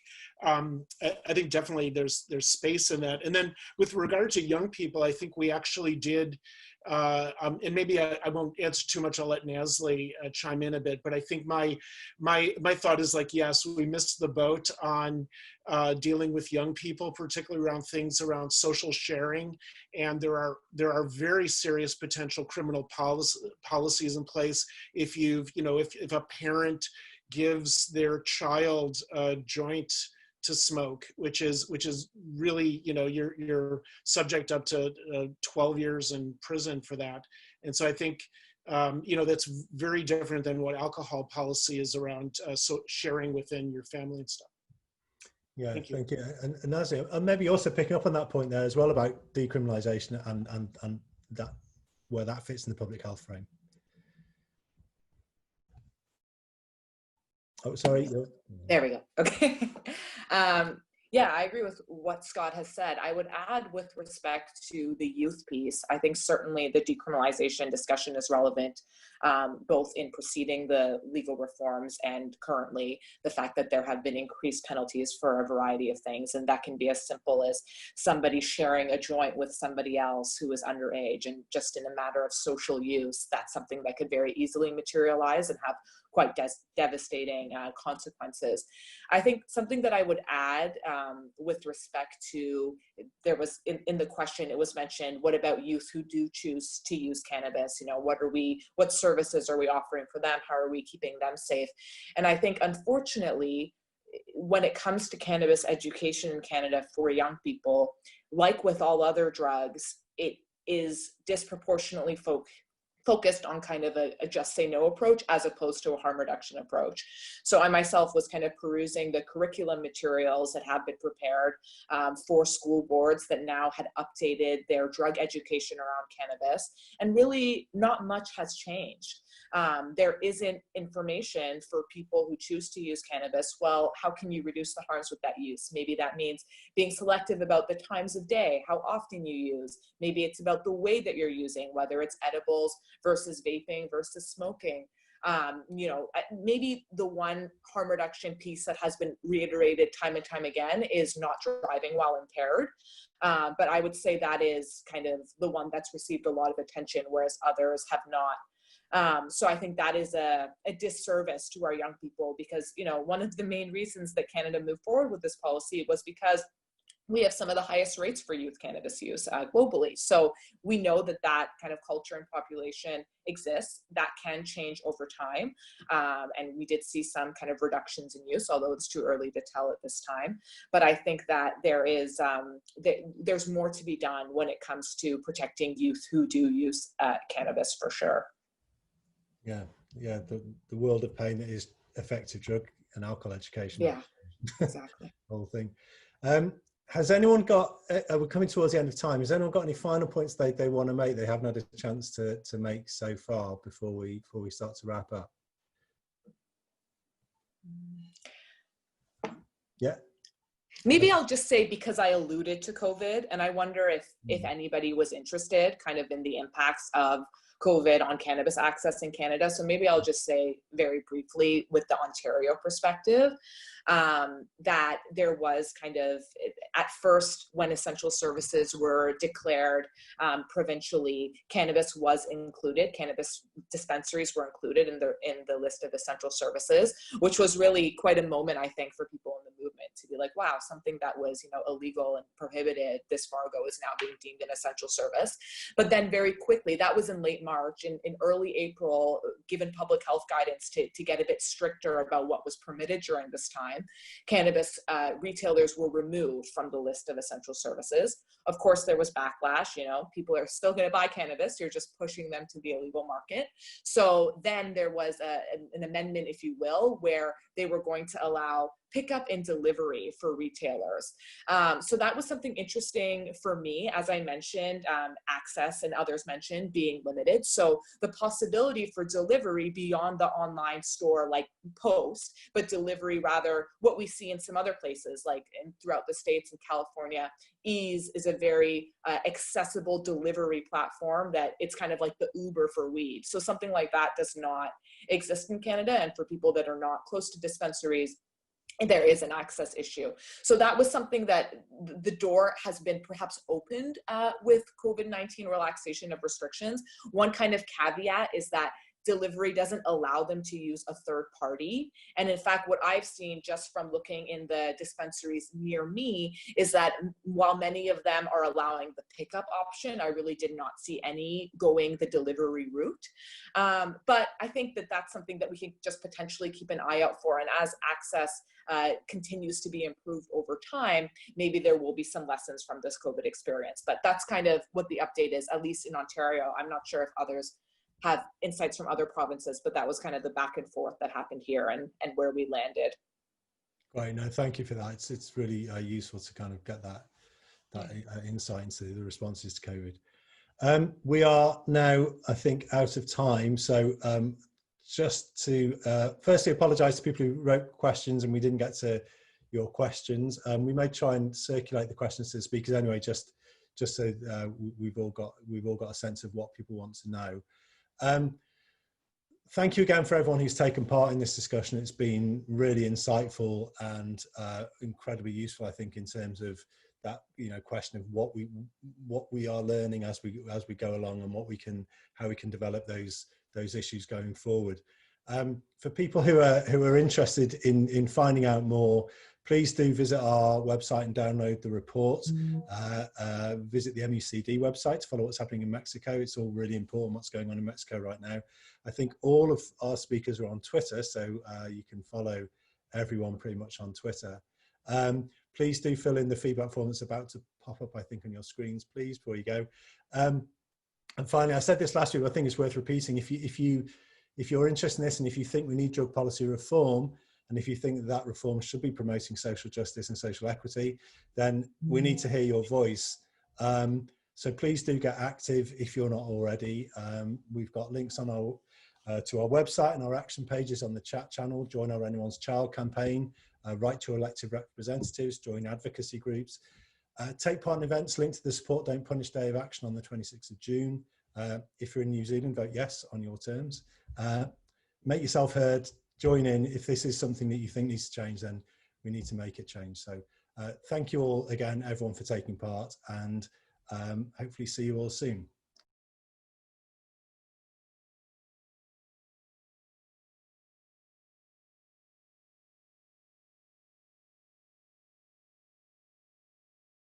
definitely there's space in that. And then with regard to young people, I think we actually did, and maybe I won't answer too much, I'll let Nasli chime in a bit, but I think my thought is like, yes, we missed the boat on dealing with young people, particularly around things around social sharing. And there are very serious potential criminal policies in place if if a parent gives their child a joint to smoke, which is really, you're subject up to 12 years in prison for that. And so I think that's very different than what alcohol policy is around sharing within your family and stuff. Yeah, thank you. And Nazia, and maybe also picking up on that point there as well about decriminalization and that where that fits in the public health frame. Oh, sorry. There we go. Okay. Yeah, I agree with what Scott has said. I would add, with respect to the youth piece, I think certainly the decriminalization discussion is relevant, both in preceding the legal reforms and currently the fact that there have been increased penalties for a variety of things. And that can be as simple as somebody sharing a joint with somebody else who is underage. And just in a matter of social use, that's something that could very easily materialize and have quite devastating consequences. I think something that I would add with respect to, there was in the question, it was mentioned, what about youth who do choose to use cannabis? What services are we offering for them? How are we keeping them safe? And I think, unfortunately, when it comes to cannabis education in Canada for young people, like with all other drugs, it is disproportionately focused on kind of a just say no approach as opposed to a harm reduction approach. So I myself was kind of perusing the curriculum materials that have been prepared for school boards that now had updated their drug education around cannabis, and really not much has changed. There isn't information for people who choose to use cannabis. Well, how can you reduce the harms with that use? Maybe that means being selective about the times of day, how often you use. Maybe it's about the way that you're using, whether it's edibles versus vaping versus smoking. You know, maybe the one harm reduction piece that has been reiterated time and time again is not driving while impaired. But I would say that is kind of the one that's received a lot of attention, whereas others have not. So I think that is a disservice to our young people, because, you know, one of the main reasons that Canada moved forward with this policy was because we have some of the highest rates for youth cannabis use globally. So we know that that kind of culture and population exists. That can change over time. And we did see some kind of reductions in use, although it's too early to tell at this time. But I think that there is, there's more to be done when it comes to protecting youth who do use cannabis, for sure. Yeah, the world of pain that is effective drug and alcohol education. Yeah, exactly. Whole thing. Has anyone got, we're coming towards the end of time, has anyone got any final points they want to make, they haven't had a chance to make so far before we start to wrap up? Yeah. Maybe I'll just say, because I alluded to COVID, and I wonder if anybody was interested kind of in the impacts of COVID on cannabis access in Canada. So maybe I'll just say very briefly with the Ontario perspective, that there was kind of, at first, when essential services were declared provincially, cannabis was included. Cannabis dispensaries were included in the list of essential services, which was really quite a moment, I think, for people in the movement to be like, wow, something that was, you know, illegal and prohibited this far ago is now being deemed an essential service. But then very quickly, that was in late March, in early April, given public health guidance to get a bit stricter about what was permitted during this time, cannabis retailers were removed from the list of essential services. Of course, there was backlash. You know, people are still going to buy cannabis. You're just pushing them to the illegal market. So then there was an amendment, if you will, where they were going to allow pickup and delivery for retailers. So that was something interesting for me. As I mentioned, access, and others mentioned, being limited. So the possibility for delivery beyond the online store, like Post, but delivery rather what we see in some other places, like throughout the States and California. Ease is a very accessible delivery platform that it's kind of like the Uber for weed. So something like that does not exist in Canada. And for people that are not close to dispensaries, there is an access issue. So that was something that the door has been perhaps opened with COVID-19 relaxation of restrictions. One kind of caveat is that delivery doesn't allow them to use a third party. And in fact, what I've seen just from looking in the dispensaries near me is that while many of them are allowing the pickup option, I really did not see any going the delivery route. But I think that that's something that we can just potentially keep an eye out for. And as access continues to be improved over time, maybe there will be some lessons from this COVID experience. But that's kind of what the update is, at least in Ontario. I'm not sure if others have insights from other provinces, but that was kind of the back and forth that happened here and where we landed. Right, no, thank you for that. It's really useful to kind of get that insight into the responses to COVID. We are now, I think, out of time. So just to firstly apologise to people who wrote questions and we didn't get to your questions. We may try and circulate the questions to the speakers anyway, just so we've all got a sense of what people want to know. Thank you again for everyone who's taken part in this discussion. It's been really insightful and incredibly useful, I think, in terms of that, you know, question of what we are learning as we go along, and how we can develop those issues going forward. For people who are interested in finding out more, please do visit our website and download the report. Visit the MUCD website to follow what's happening in Mexico. It's all really important what's going on in Mexico right now. I think all of our speakers are on Twitter, so you can follow everyone pretty much on Twitter. Please do fill in the feedback form that's about to pop up, I think, on your screens, please, before you go. And finally, I said this last week, but I think it's worth repeating. If you're interested in this, and if you think we need drug policy reform, and if you think that reform should be promoting social justice and social equity, then we need to hear your voice. So please do get active if you're not already. We've got links on to our website and our action pages on the chat channel. Join our Anyone's Child campaign, write to your elected representatives, join advocacy groups. Take part in events linked to the Support Don't Punish Day of Action on the 26th of June. If you're in New Zealand, vote yes on your terms. make yourself heard, join in. If this is something that you think needs to change, then we need to make it change. So thank you all again, everyone, for taking part, and hopefully see you all soon.